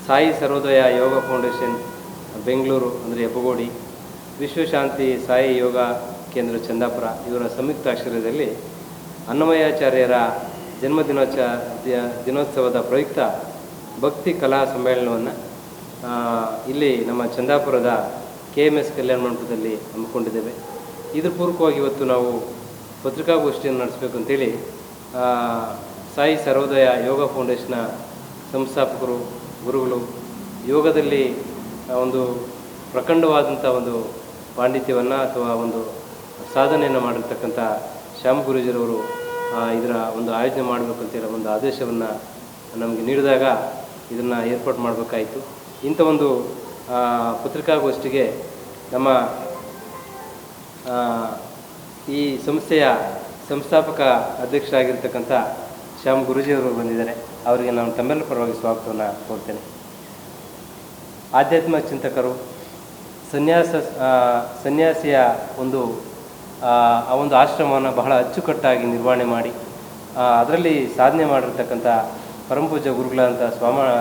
ಸಾಯಿ ಸರ್ವೋದಯ ಯೋಗ foundation Bengaluru ಅಂದರೆ ಹೆಬ್ಬಗೋಡಿ, ವಿಶ್ವಶಾಂತಿ ಸಾಯಿ ಯೋಗ ಕೇಂದ್ರ ಚಂದಾಪುರ ಇವರ ಸಂಯುಕ್ತ ಆಶ್ರಯದಲ್ಲಿ ಅನ್ನಮಯಾಚಾರ್ಯರ ದಿನೋತ್ಸವದ ಪ್ರಯುಕ್ತ ಭಕ್ತಿ ಕಲಾ ಸಮ್ಮೇಳನವನ್ನು ಇಲ್ಲಿ ನಮ್ಮ ಚಂದಾಪುರದ KMS ಕಲ್ಯಾಣ ಮಂಟಪದಲ್ಲಿ ಹಮ್ಮಿಕೊಂಡಿದ್ದೇವೆ. ಇದ್ರ ಪೂರ್ವಕವಾಗಿ ಇವತ್ತು ನಾವು ಪತ್ರಿಕಾಗೋಷ್ಠಿಯನ್ನು ನಡೆಸಬೇಕು ಅಂತೇಳಿ ಸಾಯಿ ಸರ್ವೋದಯ ಯೋಗ ಫೌಂಡೇಶನ್ನ ಸಂಸ್ಥಾಪಕರು, ಗುರುಗಳು, ಯೋಗದಲ್ಲಿ ಒಂದು ಪ್ರಖಂಡವಾದಂಥ ಒಂದು ಪಾಂಡಿತ್ಯವನ್ನು ಅಥವಾ ಒಂದು ಸಾಧನೆಯನ್ನು ಮಾಡಿರ್ತಕ್ಕಂಥ ಶ್ಯಾಮ್ ಗುರೂಜಿರವರು ಇದರ ಒಂದು ಆಯೋಜನೆ ಮಾಡಬೇಕು ಅಂತೇಳಿ ಒಂದು ಆದೇಶವನ್ನು ನಮಗೆ ನೀಡಿದಾಗ ಇದನ್ನು ಏರ್ಪಾಡು ಮಾಡಬೇಕಾಯಿತು. ಇಂಥ ಒಂದು ಪತ್ರಿಕಾಗೋಷ್ಠಿಗೆ ನಮ್ಮ ಈ ಸಂಸ್ಥೆಯ ಸಂಸ್ಥಾಪಕ ಅಧ್ಯಕ್ಷರಾಗಿರ್ತಕ್ಕಂಥ ಶ್ಯಾಮ್ ಗುರೂಜಿಯವರು ಬಂದಿದ್ದಾರೆ. ಅವರಿಗೆ ನಾನು ತಮ್ಮೆಲ್ಲ ಪರವಾಗಿ ಸ್ವಾಗತವನ್ನು ಕೋರ್ತೇನೆ. ಆಧ್ಯಾತ್ಮ ಚಿಂತಕರು, ಸನ್ಯಾಸಿಯ ಒಂದು ಆಶ್ರಮವನ್ನು ಬಹಳ ಅಚ್ಚುಕಟ್ಟಾಗಿ ನಿರ್ವಹಣೆ ಮಾಡಿ ಅದರಲ್ಲಿ ಸಾಧನೆ ಮಾಡಿರ್ತಕ್ಕಂಥ ಪರಮಪೂಜ್ಯ ಗುರುಗಳಂಥ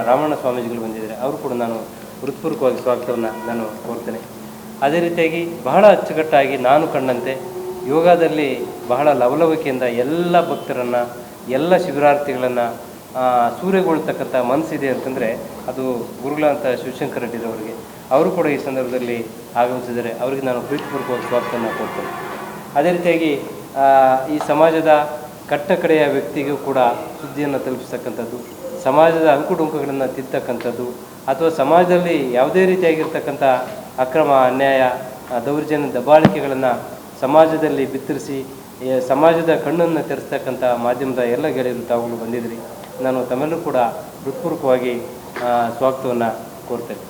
ರಾಮಣ್ಣ ಸ್ವಾಮೀಜಿಗಳು ಬಂದಿದ್ದಾರೆ. ಅವರು ಕೂಡ ನಾನು ಹೃತ್ಪೂರ್ವಕವಾಗಿ ಸ್ವಾಗತವನ್ನು ನಾನು ಕೋರ್ತೇನೆ. ಅದೇ ರೀತಿಯಾಗಿ ಬಹಳ ಅಚ್ಚುಕಟ್ಟಾಗಿ ನಾನು ಕಂಡಂತೆ ಯೋಗದಲ್ಲಿ ಬಹಳ ಲವಲವಿಕೆಯಿಂದ ಎಲ್ಲ ಭಕ್ತರನ್ನು, ಎಲ್ಲ ಶಿಬಿರಾರ್ಥಿಗಳನ್ನು ಸೂರ್ಯಗೊಳ್ತಕ್ಕಂಥ ಮನಸ್ಸಿದೆ ಅಂತಂದರೆ ಅದು ಗುರುಗಳಂಥ ಶಿವಶಂಕರ ರೆಡ್ಡಿರವರಿಗೆ. ಅವರು ಕೂಡ ಈ ಸಂದರ್ಭದಲ್ಲಿ ಆಗಮಿಸಿದ್ದಾರೆ. ಅವರಿಗೆ ನಾನು ಪ್ರೀತಿಪೂರ್ವಕವಾಗಿ ಸ್ವಾಗತವನ್ನು ಕೊಡ್ತೇನೆ. ಅದೇ ರೀತಿಯಾಗಿ ಈ ಸಮಾಜದ ಕಟ್ಟಕಡೆಯ ವ್ಯಕ್ತಿಗೂ ಕೂಡ ಸುದ್ದಿಯನ್ನು ತಲುಪಿಸ್ತಕ್ಕಂಥದ್ದು, ಸಮಾಜದ ಅಂಕುಡೊಂಕುಗಳನ್ನು ತಿರ್ತಕ್ಕಂಥದ್ದು, ಅಥವಾ ಸಮಾಜದಲ್ಲಿ ಯಾವುದೇ ರೀತಿಯಾಗಿರ್ತಕ್ಕಂಥ ಅಕ್ರಮ, ಅನ್ಯಾಯ, ದೌರ್ಜನ್ಯ, ದಬ್ಬಾಳಿಕೆಗಳನ್ನು ಸಮಾಜದಲ್ಲಿ ಬಿತ್ತರಿಸಿ ಸಮಾಜದ ಕಣ್ಣನ್ನು ತೆರೆಸ್ತಕ್ಕಂಥ ಮಾಧ್ಯಮದ ಎಲ್ಲ ಗೆಳೆಯರು ತಾವುಗಳು ಬಂದಿದ್ರಿ. ನಾನು ತಮ್ಮೆಲ್ಲರೂ ಕೂಡ ಹೃತ್ಪೂರ್ವಕವಾಗಿ ಸ್ವಾಗತವನ್ನು ಕೋರ್ತೇನೆ.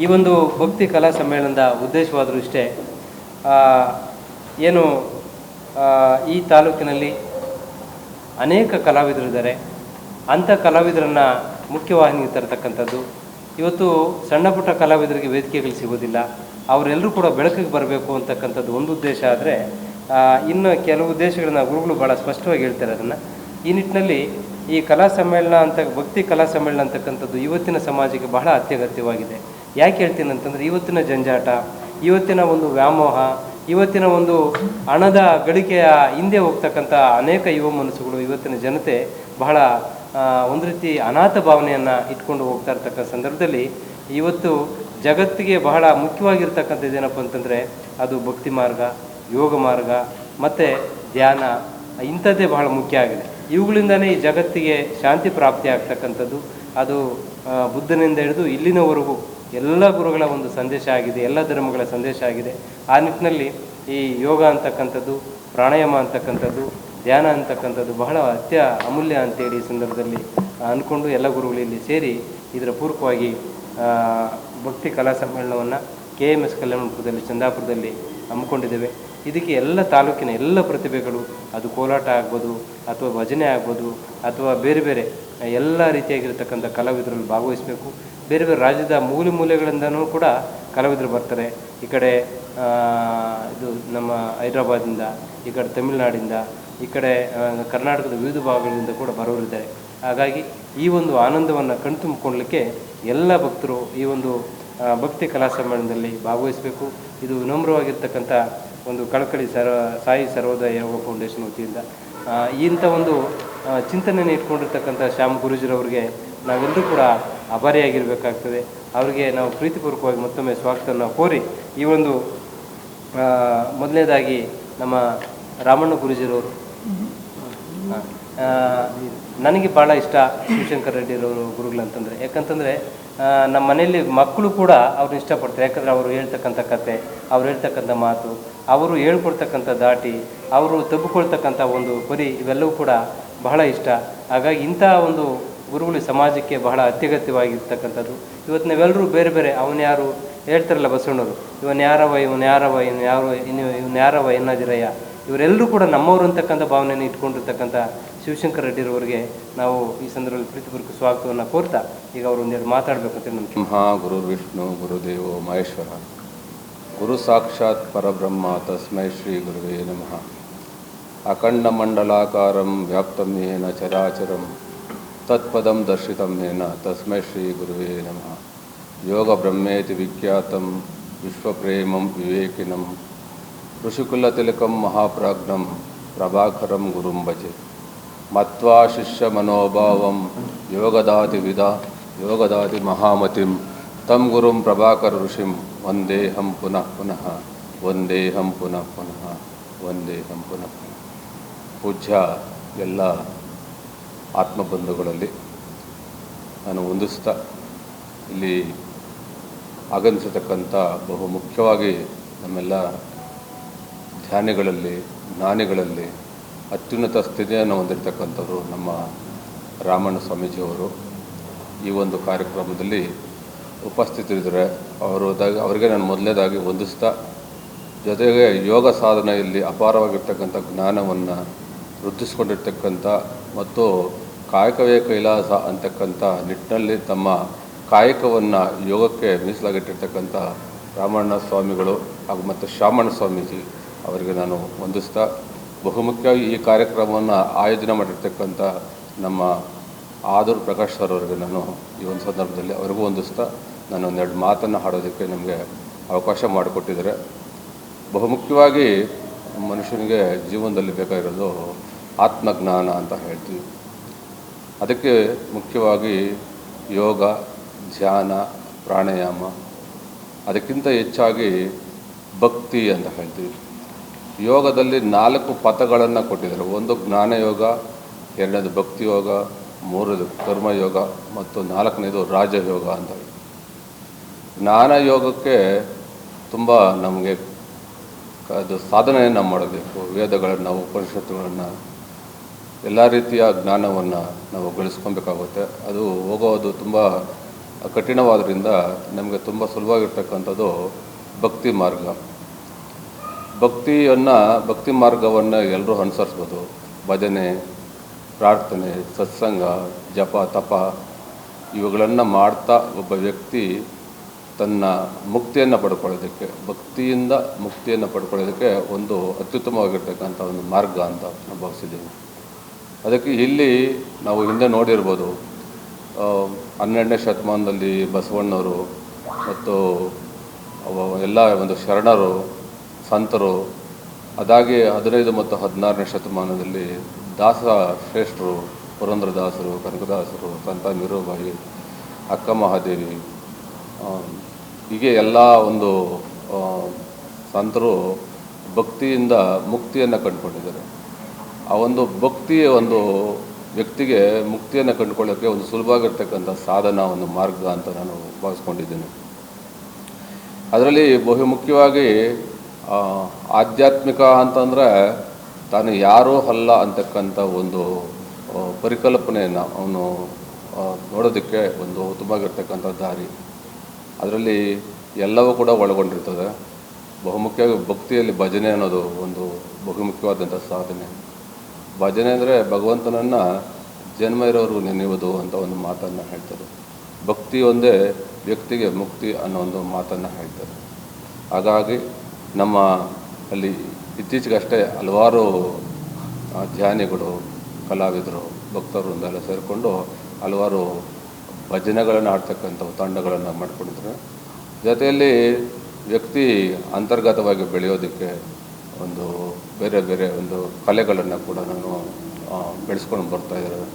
ಈ ಒಂದು ಭಕ್ತಿ ಕಲಾ ಸಮ್ಮೇಳನದ ಉದ್ದೇಶವಾದರೂ ಇಷ್ಟೇ, ಏನು ಈ ತಾಲೂಕಿನಲ್ಲಿ ಅನೇಕ ಕಲಾವಿದರಿದ್ದಾರೆ. ಅಂಥ ಕಲಾವಿದರನ್ನು ಮುಖ್ಯವಾಹಿನಿಗೆ ತರತಕ್ಕಂಥದ್ದು. ಇವತ್ತು ಸಣ್ಣ ಪುಟ್ಟ ಕಲಾವಿದರಿಗೆ ವೇದಿಕೆಗಳು ಸಿಗೋದಿಲ್ಲ. ಅವರೆಲ್ಲರೂ ಕೂಡ ಬೆಳಕಿಗೆ ಬರಬೇಕು ಅಂತಕ್ಕಂಥದ್ದು ಒಂದು ಉದ್ದೇಶ. ಆದರೆ ಇನ್ನು ಕೆಲವು ಉದ್ದೇಶಗಳನ್ನ ಗುರುಗಳು ಭಾಳ ಸ್ಪಷ್ಟವಾಗಿ ಹೇಳ್ತಾರೆ. ಅದನ್ನು ಈ ನಿಟ್ಟಿನಲ್ಲಿ ಈ ಕಲಾ ಸಮ್ಮೇಳನ ಭಕ್ತಿ ಕಲಾ ಸಮ್ಮೇಳನ ಅಂತಕ್ಕಂಥದ್ದು ಇವತ್ತಿನ ಸಮಾಜಕ್ಕೆ ಬಹಳ ಅತ್ಯಗತ್ಯವಾಗಿದೆ. ಯಾಕೆ ಹೇಳ್ತೀನಿ ಅಂತಂದರೆ, ಇವತ್ತಿನ ಜಂಜಾಟ, ಇವತ್ತಿನ ಒಂದು ವ್ಯಾಮೋಹ, ಇವತ್ತಿನ ಒಂದು ಹಣದ ಗಳಿಕೆಯ ಹಿಂದೆ ಹೋಗ್ತಕ್ಕಂಥ ಅನೇಕ ಯುವ ಮನಸ್ಸುಗಳು, ಇವತ್ತಿನ ಜನತೆ ಬಹಳ ಒಂದು ರೀತಿ ಅನಾಥ ಭಾವನೆಯನ್ನು ಇಟ್ಕೊಂಡು ಹೋಗ್ತಾ ಇರ್ತಕ್ಕಂಥ ಸಂದರ್ಭದಲ್ಲಿ ಇವತ್ತು ಜಗತ್ತಿಗೆ ಬಹಳ ಮುಖ್ಯವಾಗಿರ್ತಕ್ಕಂಥದ್ದು ಏನಪ್ಪ ಅಂತಂದರೆ ಅದು ಭಕ್ತಿ ಮಾರ್ಗ, ಯೋಗ ಮಾರ್ಗ ಮತ್ತು ಧ್ಯಾನ. ಇಂಥದ್ದೇ ಬಹಳ ಮುಖ್ಯ ಆಗಿದೆ. ಇವುಗಳಿಂದಲೇ ಈ ಜಗತ್ತಿಗೆ ಶಾಂತಿ ಪ್ರಾಪ್ತಿ ಆಗ್ತಕ್ಕಂಥದ್ದು. ಅದು ಬುದ್ಧನಿಂದ ಹಿಡಿದು ಇಲ್ಲಿನವರೆಗೂ ಎಲ್ಲ ಗುರುಗಳ ಒಂದು ಸಂದೇಶ ಆಗಿದೆ, ಎಲ್ಲ ಧರ್ಮಗಳ ಸಂದೇಶ ಆಗಿದೆ. ಆ ನಿಟ್ಟಿನಲ್ಲಿ ಈ ಯೋಗ ಅಂತಕ್ಕಂಥದ್ದು, ಪ್ರಾಣಾಯಾಮ ಅಂತಕ್ಕಂಥದ್ದು, ಧ್ಯಾನ ಅಂತಕ್ಕಂಥದ್ದು ಬಹಳ ಅಮೂಲ್ಯ ಅಂತೇಳಿ ಈ ಸಂದರ್ಭದಲ್ಲಿ ಅಂದ್ಕೊಂಡು ಎಲ್ಲ ಗುರುಗಳು ಇಲ್ಲಿ ಸೇರಿ ಇದರ ಪೂರ್ವಕವಾಗಿ ಭಕ್ತಿ ಕಲಾ ಸಮ್ಮೇಳನವನ್ನು KMS ಕಲ್ಯಾಣ ಮಂಟಪದಲ್ಲಿ ಚಂದಾಪುರದಲ್ಲಿ ಹಮ್ಮಿಕೊಂಡಿದ್ದೇವೆ. ಇದಕ್ಕೆ ಎಲ್ಲ ತಾಲೂಕಿನ ಎಲ್ಲ ಪ್ರತಿಭೆಗಳು, ಅದು ಕೋಲಾಟ ಆಗ್ಬೋದು, ಅಥವಾ ಭಜನೆ ಆಗ್ಬೋದು, ಅಥವಾ ಬೇರೆ ಬೇರೆ ಎಲ್ಲ ರೀತಿಯಾಗಿರ್ತಕ್ಕಂಥ ಕಲಾವಿದರಲ್ಲಿ ಭಾಗವಹಿಸಬೇಕು. ಬೇರೆ ಬೇರೆ ರಾಜ್ಯದ ಮೂಲೆಗಳಿಂದನೂ ಕೂಡ ಕಲಾವಿದರು ಬರ್ತಾರೆ. ಈ ಕಡೆ ಇದು ನಮ್ಮ ಹೈದ್ರಾಬಾದಿಂದ, ಈ ಕಡೆ ತಮಿಳುನಾಡಿಂದ, ಈ ಕಡೆ ಕರ್ನಾಟಕದ ವಿವಿಧ ಭಾಗಗಳಿಂದ ಕೂಡ ಬರೋರಿದ್ದಾರೆ. ಹಾಗಾಗಿ ಈ ಒಂದು ಆನಂದವನ್ನು ಕಣ್ತುಂಬಿಕೊಳ್ಳಲಿಕ್ಕೆ ಎಲ್ಲ ಭಕ್ತರು ಈ ಒಂದು ಭಕ್ತಿ ಕಲಾ ಸಮ್ಮೇಳನದಲ್ಲಿ ಭಾಗವಹಿಸಬೇಕು. ಇದು ವಿನಮ್ರವಾಗಿರ್ತಕ್ಕಂಥ ಒಂದು ಕಳಕಳಿ ಸಾಯಿ ಸರ್ವೋದಯ ಯೋಗ ಫೌಂಡೇಶನ್ ವತಿಯಿಂದ ಇಂಥ ಒಂದು ಚಿಂತನೆಯನ್ನು ಇಟ್ಕೊಂಡಿರ್ತಕ್ಕಂಥ ಶ್ಯಾಮ್ ಗುರೂಜಿರವ್ರಿಗೆ ನಾವೆಲ್ಲರೂ ಕೂಡ ಆಭಾರಿಯಾಗಿರಬೇಕಾಗ್ತದೆ. ಅವರಿಗೆ ನಾವು ಪ್ರೀತಿಪೂರ್ವಕವಾಗಿ ಮತ್ತೊಮ್ಮೆ ಸ್ವಾಗತವನ್ನು ಕೋರಿ ಈ ಒಂದು ಮೊದಲನೇದಾಗಿ ನಮ್ಮ ರಾಮಣ್ಣ ಗುರೂಜಿರವರು, ನನಗೆ ಭಾಳ ಇಷ್ಟ ಶಿವಶಂಕರ ರೆಡ್ಡಿರವರು ಗುರುಗಳಂತಂದರೆ. ಯಾಕಂತಂದರೆ ನಮ್ಮ ಮನೆಯಲ್ಲಿ ಮಕ್ಕಳು ಕೂಡ ಅವ್ರನ್ನ ಇಷ್ಟಪಡ್ತಾರೆ. ಯಾಕಂದರೆ ಅವರು ಹೇಳ್ತಕ್ಕಂಥ ಕತೆ, ಅವ್ರು ಹೇಳ್ತಕ್ಕಂಥ ಮಾತು, ಅವರು ಹೇಳ್ಕೊಡ್ತಕ್ಕಂಥ ದಾಟಿ, ಅವರು ತಬ್ಬಿಕೊಳ್ತಕ್ಕಂಥ ಒಂದು ಪರಿ, ಇವೆಲ್ಲವೂ ಕೂಡ ಬಹಳ ಇಷ್ಟ. ಹಾಗಾಗಿ ಇಂಥ ಒಂದು ಗುರುಗಳು ಸಮಾಜಕ್ಕೆ ಬಹಳ ಅತ್ಯಗತ್ಯವಾಗಿರ್ತಕ್ಕಂಥದ್ದು. ಇವತ್ತು ನಾವೆಲ್ಲರೂ ಬೇರೆ ಬೇರೆ ಅವನು ಯಾರು ಹೇಳ್ತಾರಲ್ಲ ಬಸವಣ್ಣವರು, ಇವನು ಯಾರವ ಎನ್ನದಿರಯ್ಯ, ಇವರೆಲ್ಲರೂ ಕೂಡ ನಮ್ಮವರು ಅಂತಕ್ಕಂಥ ಭಾವನೆಯನ್ನು ಇಟ್ಕೊಂಡಿರ್ತಕ್ಕಂಥ ಶಿವಶಂಕರ ರೆಡ್ಡಿರವರಿಗೆ ನಾವು ಈ ಸಂದರ್ಭದಲ್ಲಿ ಪ್ರೀತಿಪೂರ್ವಕ ಸ್ವಾಗತವನ್ನು ಕೋರ್ತಾ ಈಗ ಅವರು ಒಂದೆರಡು ಮಾತಾಡಬೇಕಂತ ನಮಗೆ. ಗುರು ವಿಷ್ಣು ಗುರುದೇವೋ ಮಹೇಶ್ವರ, ಗುರು ಸಾಕ್ಷಾತ್ ಪರಬ್ರಹ್ಮ ತಸ್ಮೈ ಶ್ರೀ ಗುರುವೇ ನಮಃ. ಅಖಂಡ ಮಂಡಲಾಕಾರಂ ವ್ಯಾಪ್ತಂ ಯೇನ ಚರಾಚರಂ ತತ್ಪದಂ ದರ್ಶಿತಂ ಮೇನ ತಸ್ಮೈ ಶ್ರೀ ಗುರುವೇ ನಮಃ. ಯೋಗ ಬ್ರಹ್ಮೇತಿ ವಿಖ್ಯಾತಂ ವಿಶ್ವಪ್ರೇಮಂ ವಿವೇಕಿನಂ ಋಷಿಕುಲತಿಲಕಂ ಮಹಾಪ್ರಾಜ್ಞಂ ಪ್ರಭಾಕರಂ ಗುರುಂ ಭಜೆ. ಮತ್ವಾ ಶಿಷ್ಯ ಮನೋಭಾವಂ ಯೋಗದಾತಿ ಮಹಾಮತಿಂ ತಂ ಗುರುಂ ಪ್ರಭಾಕರ ಋಷಿಂ ವಂದೇಹಂ ಪುನಃ ಪುನಃ ವಂದೇಹಂ ಪುನಃ ಪುನಃ ವಂದೇಹಂ ಪುನಃ ಪುನಃ. ಪೂಜ್ಯ ಎಲ್ಲ ಆತ್ಮಬಂಧುಗಳಲ್ಲಿ ನಾನು ವಂದಿಸ್ತಾ, ಇಲ್ಲಿ ಆಗಮಿಸತಕ್ಕಂಥ ಬಹು ಮುಖ್ಯವಾಗಿ ನಮ್ಮೆಲ್ಲ ಧ್ಯಾನಿಗಳಲ್ಲಿ, ಜ್ಞಾನಿಗಳಲ್ಲಿ ಅತ್ಯುನ್ನತ ಸ್ಥಿತಿಯನ್ನು ಹೊಂದಿರತಕ್ಕಂಥವರು ನಮ್ಮ ರಾಮಣ್ಣ ಸ್ವಾಮೀಜಿಯವರು ಈ ಒಂದು ಕಾರ್ಯಕ್ರಮದಲ್ಲಿ ಉಪಸ್ಥಿತರಿದ್ದರೆ ಅವರಿಗೆ ನಾನು ಮೊದಲನೇದಾಗಿ ವಂದಿಸ್ತಾ, ಜೊತೆಗೆ ಯೋಗ ಸಾಧನೆಯಲ್ಲಿ ಅಪಾರವಾಗಿರ್ತಕ್ಕಂಥ ಜ್ಞಾನವನ್ನು ವೃದ್ಧಿಸ್ಕೊಂಡಿರ್ತಕ್ಕಂಥ ಮತ್ತು ಕಾಯಕವೇ ಕೈಲಾಸ ಅಂತಕ್ಕಂಥ ನಿಟ್ಟಿನಲ್ಲಿ ತಮ್ಮ ಕಾಯಕವನ್ನು ಯೋಗಕ್ಕೆ ಮೀಸಲಾಗಿಟ್ಟಿರ್ತಕ್ಕಂಥ ರಾಮಣ್ಣ ಸ್ವಾಮಿಗಳು ಹಾಗೂ ಮತ್ತು ಶಾಮಣ್ಣ ಸ್ವಾಮೀಜಿ ಅವರಿಗೆ ನಾನು ವಂದಿಸ್ತಾ, ಬಹುಮುಖ್ಯವಾಗಿ ಈ ಕಾರ್ಯಕ್ರಮವನ್ನು ಆಯೋಜನೆ ಮಾಡಿರ್ತಕ್ಕಂಥ ನಮ್ಮ ಆದೂರು ಪ್ರಕಾಶ್ ಸರ್ ಅವರಿಗೆ ನಾನು ಈ ಒಂದು ಸಂದರ್ಭದಲ್ಲಿ ಅವರಿಗೂ ವಂದಿಸ್ತಾ, ನಾನು ಒಂದೆರಡು ಮಾತನ್ನು ಹಾಡೋದಕ್ಕೆ ನಮಗೆ ಅವಕಾಶ ಮಾಡಿಕೊಟ್ಟಿದ್ದಾರೆ. ಬಹುಮುಖ್ಯವಾಗಿ ಮನುಷ್ಯನಿಗೆ ಜೀವನದಲ್ಲಿ ಬೇಕಾಗಿರೋದು ಆತ್ಮಜ್ಞಾನ ಅಂತ ಹೇಳ್ತೀವಿ. ಅದಕ್ಕೆ ಮುಖ್ಯವಾಗಿ ಯೋಗ, ಧ್ಯಾನ, ಪ್ರಾಣಾಯಾಮ, ಅದಕ್ಕಿಂತ ಹೆಚ್ಚಾಗಿ ಭಕ್ತಿ ಅಂತ ಹೇಳ್ತೀವಿ. ಯೋಗದಲ್ಲಿ 4 ಪಥಗಳನ್ನು ಕೊಟ್ಟಿದ್ದಾರೆ. ಒಂದು ಜ್ಞಾನಯೋಗ, 2ನೇದು ಭಕ್ತಿ ಯೋಗ, 3ನೇದು ಕರ್ಮಯೋಗ ಮತ್ತು 4ನೇದು ರಾಜಯೋಗ ಅಂತ. ಜ್ಞಾನಯೋಗಕ್ಕೆ ತುಂಬ ನಮಗೆ ಅದು ಸಾಧನೆಯನ್ನು ಮಾಡಬೇಕು. ವೇದಗಳನ್ನು, ಉಪನಿಷತ್ತುಗಳನ್ನು, ಎಲ್ಲ ರೀತಿಯ ಜ್ಞಾನವನ್ನು ನಾವು ಗಳಿಸ್ಕೊಬೇಕಾಗುತ್ತೆ. ಅದು ಹೋಗೋದು ತುಂಬ ಕಠಿಣವಾದ್ರಿಂದ ನಮಗೆ ತುಂಬ ಸುಲಭವಾಗಿರ್ತಕ್ಕಂಥದ್ದು ಭಕ್ತಿ ಮಾರ್ಗ. ಭಕ್ತಿ ಮಾರ್ಗವನ್ನು ಎಲ್ಲರೂ ಅನುಸರಿಸ್ಬೋದು. ಭಜನೆ, ಪ್ರಾರ್ಥನೆ, ಸತ್ಸಂಗ, ಜಪ, ತಪ ಇವುಗಳನ್ನು ಮಾಡ್ತಾ ಒಬ್ಬ ವ್ಯಕ್ತಿ ತನ್ನ ಮುಕ್ತಿಯನ್ನು ಪಡ್ಕೊಳ್ಳೋದಕ್ಕೆ, ಭಕ್ತಿಯಿಂದ ಮುಕ್ತಿಯನ್ನು ಪಡ್ಕೊಳ್ಳೋದಕ್ಕೆ ಒಂದು ಅತ್ಯುತ್ತಮವಾಗಿರ್ತಕ್ಕಂಥ ಒಂದು ಮಾರ್ಗ ಅಂತ ನಾನು ಭಾವಿಸಿದ್ದೀನಿ. ಅದಕ್ಕೆ ಇಲ್ಲಿ ನಾವು ಹಿಂದೆ ನೋಡಿರ್ಬೋದು, 12ನೇ ಶತಮಾನದಲ್ಲಿ ಬಸವಣ್ಣವರು ಮತ್ತು ಎಲ್ಲ ಒಂದು ಶರಣರು, ಸಂತರು, ಅದಾಗಿ 15 ಮತ್ತು 16ನೇ ಶತಮಾನದಲ್ಲಿ ದಾಸ ಶ್ರೇಷ್ಠರು, ಪುರಂದರದಾಸರು, ಕನಕದಾಸರು, ಸಂತ ಮೀರಾಬಾಯಿ, ಅಕ್ಕ ಮಹಾದೇವಿ, ಹೀಗೆ ಎಲ್ಲ ಒಂದು ಸಂತರು ಭಕ್ತಿಯಿಂದ ಮುಕ್ತಿಯನ್ನು ಕಂಡುಕೊಂಡಿದ್ದಾರೆ. ಆ ಒಂದು ಭಕ್ತಿ ಒಂದು ವ್ಯಕ್ತಿಗೆ ಮುಕ್ತಿಯನ್ನು ಕಂಡುಕೊಳ್ಳೋಕ್ಕೆ ಒಂದು ಸುಲಭವಾಗಿರ್ತಕ್ಕಂಥ ಸಾಧನ, ಒಂದು ಮಾರ್ಗ ಅಂತ ನಾನು ಭಾವಿಸ್ಕೊಂಡಿದ್ದೀನಿ. ಅದರಲ್ಲಿ ಬಹು ಮುಖ್ಯವಾಗಿ ಆಧ್ಯಾತ್ಮಿಕ ಅಂತಂದರೆ ತಾನು ಯಾರೂ ಅಲ್ಲ ಅಂತಕ್ಕಂಥ ಒಂದು ಪರಿಕಲ್ಪನೆಯನ್ನು ಅವನು ನೋಡೋದಕ್ಕೆ ಒಂದು ಉತ್ತಮವಾಗಿರ್ತಕ್ಕಂಥ ದಾರಿ. ಅದರಲ್ಲಿ ಎಲ್ಲವೂ ಕೂಡ ಒಳಗೊಂಡಿರ್ತದೆ. ಬಹುಮುಖ್ಯವಾಗಿ ಭಕ್ತಿಯಲ್ಲಿ ಭಜನೆ ಅನ್ನೋದು ಒಂದು ಬಹುಮುಖ್ಯವಾದಂಥ ಸಾಧನೆ. ಭಜನೆ ಅಂದರೆ ಭಗವಂತನನ್ನು ಜನ್ಮ ಇರೋರು ನೆನೆಯುವುದು ಅಂತ ಒಂದು ಮಾತನ್ನು ಹೇಳ್ತಾರೆ. ಭಕ್ತಿ ಒಂದೇ ವ್ಯಕ್ತಿಗೆ ಮುಕ್ತಿ ಅನ್ನೋ ಒಂದು ಮಾತನ್ನು ಹೇಳ್ತಾರೆ. ಹಾಗಾಗಿ ನಮ್ಮ ಅಲ್ಲಿ ಇತ್ತೀಚೆಗಷ್ಟೇ ಹಲವಾರು ಧ್ಯಾನಿಗಳು, ಕಲಾವಿದರು, ಭಕ್ತರು ಒಂದೆಲ್ಲ ಸೇರಿಕೊಂಡು ಹಲವಾರು ಭಜನೆಗಳನ್ನು ಆಡ್ತಕ್ಕಂಥ ತಂಡಗಳನ್ನು ಮಾಡ್ಕೊಂಡಿದ್ದಾರೆ. ಜೊತೆಯಲ್ಲಿ ವ್ಯಕ್ತಿ ಅಂತರ್ಗತವಾಗಿ ಬೆಳೆಯೋದಕ್ಕೆ ಒಂದು ಬೇರೆ ಬೇರೆ ಒಂದು ಕಲೆಗಳನ್ನು ಕೂಡ ನಾನು ಬೆಳೆಸ್ಕೊಂಡು ಬರ್ತಾಯಿದ್ದಾರೆ.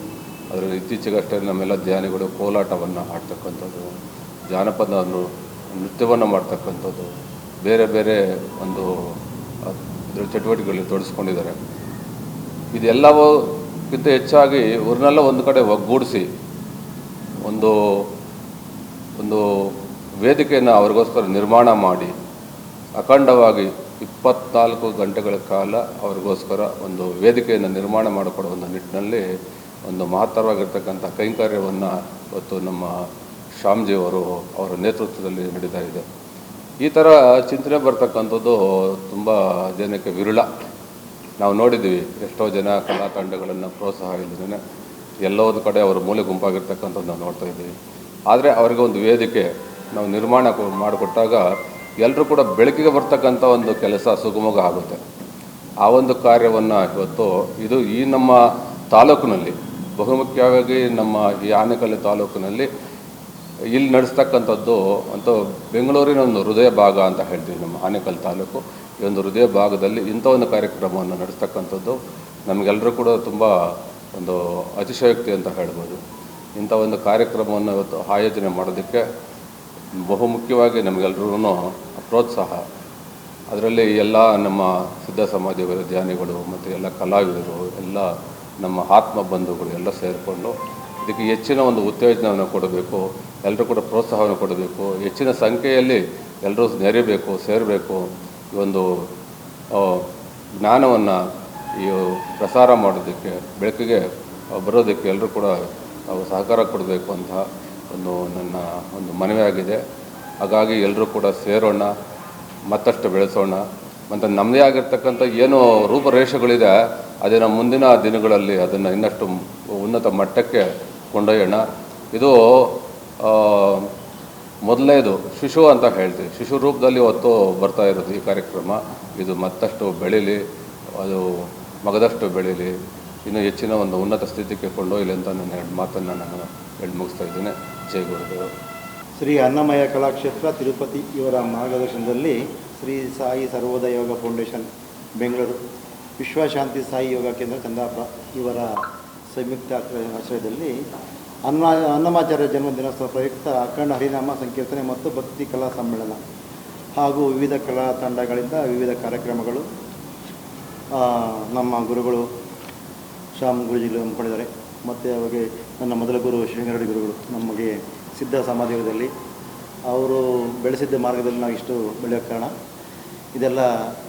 ಅದರಲ್ಲಿ ಇತ್ತೀಚೆಗಷ್ಟೇ ನಮ್ಮೆಲ್ಲ ಧ್ಯಾನಿಗಳು ಕೋಲಾಟವನ್ನು ಆಡ್ತಕ್ಕಂಥದ್ದು, ಜಾನಪದ ನೃತ್ಯವನ್ನು ಮಾಡ್ತಕ್ಕಂಥದ್ದು, ಬೇರೆ ಬೇರೆ ಒಂದು ಇದರ ಚಟುವಟಿಕೆಗಳಲ್ಲಿ ತೊಡಗಿಸ್ಕೊಂಡಿದ್ದಾರೆ. ಇದೆಲ್ಲವಕ್ಕಿಂತ ಹೆಚ್ಚಾಗಿ ಇವ್ರನ್ನೆಲ್ಲ ಒಂದು ಕಡೆ ಒಗ್ಗೂಡಿಸಿ ಒಂದು ವೇದಿಕೆಯನ್ನು ಅವ್ರಿಗೋಸ್ಕರ ನಿರ್ಮಾಣ ಮಾಡಿ ಅಖಂಡವಾಗಿ 24 ಗಂಟೆಗಳ ಕಾಲ ಅವ್ರಿಗೋಸ್ಕರ ಒಂದು ವೇದಿಕೆಯನ್ನು ನಿರ್ಮಾಣ ಮಾಡಿಕೊಡೋ ಒಂದು ನಿಟ್ಟಿನಲ್ಲಿ ಒಂದು ಮಹತ್ತರವಾಗಿರ್ತಕ್ಕಂಥ ಕೈಂಕರ್ಯವನ್ನು ಇವತ್ತು ನಮ್ಮ ಶ್ಯಾಮ್ಜಿಯವರು ಅವರ ನೇತೃತ್ವದಲ್ಲಿ ನಡೀತಾ ಇದೆ. ಈ ಥರ ಚಿಂತನೆ ಬರ್ತಕ್ಕಂಥದ್ದು ತುಂಬ ಜನಕ್ಕೆ ವಿರಳ. ನಾವು ನೋಡಿದ್ವಿ, ಎಷ್ಟೋ ಜನ ಕಲಾ ತಂಡಗಳನ್ನು ಪ್ರೋತ್ಸಾಹ ಇಲ್ಲದೇ ಎಲ್ಲೋ ಒಂದು ಕಡೆ ಅವರು ಮೂಲೆ ಗುಂಪಾಗಿರ್ತಕ್ಕಂಥದ್ದು ನಾವು ನೋಡ್ತಾ ಇದ್ದೀವಿ. ಆದರೆ ಅವರಿಗೆ ಒಂದು ವೇದಿಕೆ ನಾವು ನಿರ್ಮಾಣ ಮಾಡಿಕೊಟ್ಟಾಗ ಎಲ್ಲರೂ ಕೂಡ ಬೆಳಕಿಗೆ ಬರ್ತಕ್ಕಂಥ ಒಂದು ಕೆಲಸ ಸುಗಮಗ ಆಗುತ್ತೆ. ಆ ಒಂದು ಕಾರ್ಯವನ್ನು ಇವತ್ತು ಇದು ಈ ನಮ್ಮ ತಾಲೂಕಿನಲ್ಲಿ ಬಹುಮುಖ್ಯವಾಗಿ ನಮ್ಮ ಈ ಆನೇಕಲ್ ತಾಲೂಕಿನಲ್ಲಿ ಇಲ್ಲಿ ನಡೆಸ್ತಕ್ಕಂಥದ್ದು ಅಂತ ಬೆಂಗಳೂರಿನ ಒಂದು ಹೃದಯ ಭಾಗ ಅಂತ ಹೇಳ್ತೀವಿ. ನಮ್ಮ ಆನೇಕಲ್ ತಾಲೂಕು ಈ ಒಂದು ಹೃದಯ ಭಾಗದಲ್ಲಿ ಇಂಥ ಒಂದು ಕಾರ್ಯಕ್ರಮವನ್ನು ನಡೆಸ್ತಕ್ಕಂಥದ್ದು ನಮಗೆಲ್ಲರೂ ಕೂಡ ತುಂಬ ಒಂದು ಅತಿಶಯೋಕ್ತಿ ಅಂತ ಹೇಳ್ಬೋದು. ಇಂಥ ಒಂದು ಕಾರ್ಯಕ್ರಮವನ್ನು ಇವತ್ತು ಆಯೋಜನೆ ಮಾಡೋದಕ್ಕೆ ಬಹುಮುಖ್ಯವಾಗಿ ನಮಗೆಲ್ಲರೂ ಪ್ರೋತ್ಸಾಹ. ಅದರಲ್ಲಿ ಎಲ್ಲ ನಮ್ಮ ಸಿದ್ಧ ಸಮಾಜಗಳ ಧ್ಯಾನಿಗಳು ಮತ್ತು ಎಲ್ಲ ಕಲಾವಿದರು, ಎಲ್ಲ ನಮ್ಮ ಆತ್ಮ ಬಂಧುಗಳು ಎಲ್ಲ ಸೇರಿಕೊಂಡು ಇದಕ್ಕೆ ಹೆಚ್ಚಿನ ಒಂದು ಉತ್ತೇಜನವನ್ನು ಕೊಡಬೇಕು, ಎಲ್ಲರೂ ಕೂಡ ಪ್ರೋತ್ಸಾಹವನ್ನು ಕೊಡಬೇಕು, ಹೆಚ್ಚಿನ ಸಂಖ್ಯೆಯಲ್ಲಿ ಎಲ್ಲರೂ ನೆರೆಯಬೇಕು, ಸೇರಬೇಕು. ಈ ಒಂದು ಜ್ಞಾನವನ್ನು ಈ ಪ್ರಸಾರ ಮಾಡೋದಕ್ಕೆ, ಬೆಳಕಿಗೆ ಬರೋದಕ್ಕೆ ಎಲ್ಲರೂ ಕೂಡ ಸಹಕಾರ ಕೊಡಬೇಕು ಅಂತ ನನ್ನ ಒಂದು ಮನವಿಯಾಗಿದೆ. ಹಾಗಾಗಿ ಎಲ್ಲರೂ ಕೂಡ ಸೇರೋಣ, ಮತ್ತಷ್ಟು ಬೆಳೆಸೋಣ. ಮತ್ತು ನಮ್ಮದೇ ಆಗಿರ್ತಕ್ಕಂಥ ಏನು ರೂಪರೇಷೆಗಳಿದೆ ಅದನ್ನು ಮುಂದಿನ ದಿನಗಳಲ್ಲಿ ಅದನ್ನು ಇನ್ನಷ್ಟು ಉನ್ನತ ಮಟ್ಟಕ್ಕೆ ಕೊಂಡೊಯ್ಯೋಣ. ಇದು ಮೊದಲನೇದು ಶಿಶು ಅಂತ ಹೇಳ್ತೀವಿ. ಶಿಶು ರೂಪದಲ್ಲಿ ಹೊತ್ತು ಬರ್ತಾ ಇರೋದು ಈ ಕಾರ್ಯಕ್ರಮ. ಇದು ಮತ್ತಷ್ಟು ಬೆಳೀಲಿ, ಅದು ಮಗದಷ್ಟು ಬೆಳೀಲಿ, ಇನ್ನೂ ಹೆಚ್ಚಿನ ಒಂದು ಉನ್ನತ ಸ್ಥಿತಿಗೆ ಕೊಂಡೊಯ್ಯಲಿ ಅಂತ ನನ್ನ ಎರಡು ಮಾತನ್ನು ನಾನು ಹೇಳಿ ಮುಗಿಸ್ತಾ ಇದ್ದೇನೆ. ಜೈ ಗುರುದೇವ್. ಶ್ರೀ ಅನ್ನಮಯ ಕಲಾಕ್ಷೇತ್ರ ತಿರುಪತಿ ಇವರ ಮಾರ್ಗದರ್ಶನದಲ್ಲಿ ಶ್ರೀ ಸಾಯಿ ಸರ್ವೋದಯ ಯೋಗ ಫೌಂಡೇಶನ್ ಬೆಂಗಳೂರು, ವಿಶ್ವಶಾಂತಿ ಸಾಯಿ ಯೋಗ ಕೇಂದ್ರ ಚಂದಾಪುರ ಇವರ ಸಂಯುಕ್ತ ಆಶ್ರಯದಲ್ಲಿ ಅನ್ನಮಾಚಾರ್ಯ ಜನ್ಮದಿನೋತ್ಸವ ಪ್ರಯುಕ್ತ ಅಖಂಡ ಹರಿನಾಮ ಸಂಕೀರ್ತನೆ ಮತ್ತು ಭಕ್ತಿ ಕಲಾ ಸಮ್ಮೇಳನ ಹಾಗೂ ವಿವಿಧ ಕಲಾ ತಂಡಗಳಿಂದ ವಿವಿಧ ಕಾರ್ಯಕ್ರಮಗಳು ನಮ್ಮ ಗುರುಗಳು ಶ್ಯಾಮ್ ಗುರುಜಿಗಳು ಹಮ್ಮಿಕೊಂಡಿದ್ದಾರೆ. ಮತ್ತು ಅವಾಗೆ ನನ್ನ ಮೊದಲ ಗುರು ಶ್ರೀರಂಗರೆಡ್ಡಿ ಗುರುಗಳು ನಮಗೆ ಸಿದ್ಧ ಸಮಾಜದಲ್ಲಿ ಅವರು ಬೆಳೆಸಿದ್ದ ಮಾರ್ಗದಲ್ಲಿ ನಾವು ಇಷ್ಟು ಬೆಳೆಯೋ ಕಾರಣ ಇದೆಲ್ಲ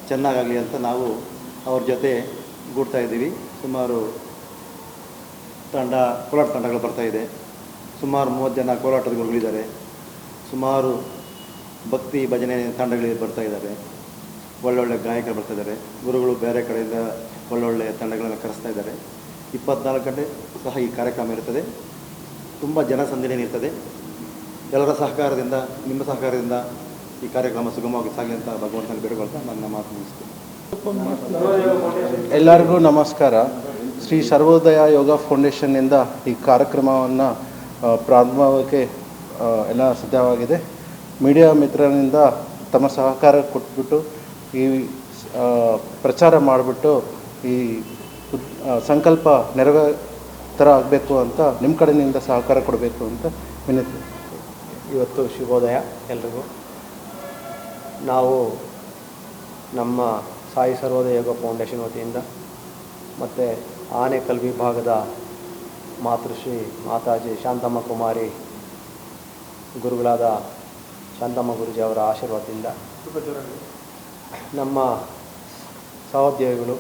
ಚೆನ್ನಾಗಾಗಲಿ ಅಂತ ನಾವು ಅವ್ರ ಜೊತೆ ಗೂಡ್ತಾ ಇದ್ದೀವಿ. ಸುಮಾರು ಕೋಲಾಟ ತಂಡಗಳು ಬರ್ತಾಯಿದೆ. ಸುಮಾರು 30 ಜನ ಕೋಲಾಟದ ಗುರುಗಳಿದ್ದಾರೆ. ಸುಮಾರು ಭಕ್ತಿ ಭಜನೆ ತಂಡಗಳಿಗೆ ಬರ್ತಾಯಿದ್ದಾರೆ. ಒಳ್ಳೊಳ್ಳೆ ಗಾಯಕರು ಬರ್ತಾಯಿದ್ದಾರೆ. ಗುರುಗಳು ಬೇರೆ ಕಡೆಯಿಂದ ಒಳ್ಳೊಳ್ಳೆ ತಂಡಗಳನ್ನು ಕರೆಸ್ತಾ ಇದ್ದಾರೆ. 24 ಗಂಟೆ ಸಹ ಈ ಕಾರ್ಯಕ್ರಮ ಇರುತ್ತದೆ. ತುಂಬ ಜನಸಂದಣಿ ಇರ್ತದೆ. ಎಲ್ಲರ ಸಹಕಾರದಿಂದ, ನಿಮ್ಮ ಸಹಕಾರದಿಂದ ಈ ಕಾರ್ಯಕ್ರಮ ಸುಗಮವಾಗಿ ಸಾಗಲಿ ಅಂತ ಭಗವಂತನ ಬೇಡಿಕೊಳ್ತಾ ನನ್ನ ಮಾತು ಮುಗಿಸ್ತೀನಿ. ಎಲ್ಲರಿಗೂ ನಮಸ್ಕಾರ. ಶ್ರೀ ಸರ್ವೋದಯ ಯೋಗ ಫೌಂಡೇಶನ್ನಿಂದ ಈ ಕಾರ್ಯಕ್ರಮವನ್ನು ಪ್ರಾರಂಭಕ್ಕೆ ಎಲ್ಲ ಸಿದ್ಧವಾಗಿದೆ. ಮೀಡಿಯಾ ಮಿತ್ರರಿಂದ ತಮ್ಮ ಸಹಕಾರ ಕೊಟ್ಬಿಟ್ಟು ಈ ಪ್ರಚಾರ ಮಾಡಿಬಿಟ್ಟು ಈ ಸಂಕಲ್ಪ ನೆರವೇರ ಆಗಬೇಕು ಅಂತ ನಿಮ್ಮ ಕಡೆಯಿಂದ ಸಹಕಾರ ಕೊಡಬೇಕು ಅಂತ ವಿನಂತಿ. ಇವತ್ತು ಶುಭೋದಯ ಎಲ್ರಿಗೂ. ನಾವು ನಮ್ಮ ಸಾಯಿ ಸರ್ವೋದಯ ಯೋಗ ಫೌಂಡೇಶನ್ ವತಿಯಿಂದ ಮತ್ತು ಆನೇಕಲ್ ವಿಭಾಗದ ಮಾತೃಶ್ರೀ ಮಾತಾಜಿ ಶಾಂತಮ್ಮ ಕುಮಾರಿ ಗುರುಗಳಾದ ಶಾಂತಮ್ಮ ಗುರುಜಿ ಅವರ ಆಶೀರ್ವಾದದಿಂದ ನಮ್ಮ ಸಹೋದ್ಯೋಗಿಗಳು,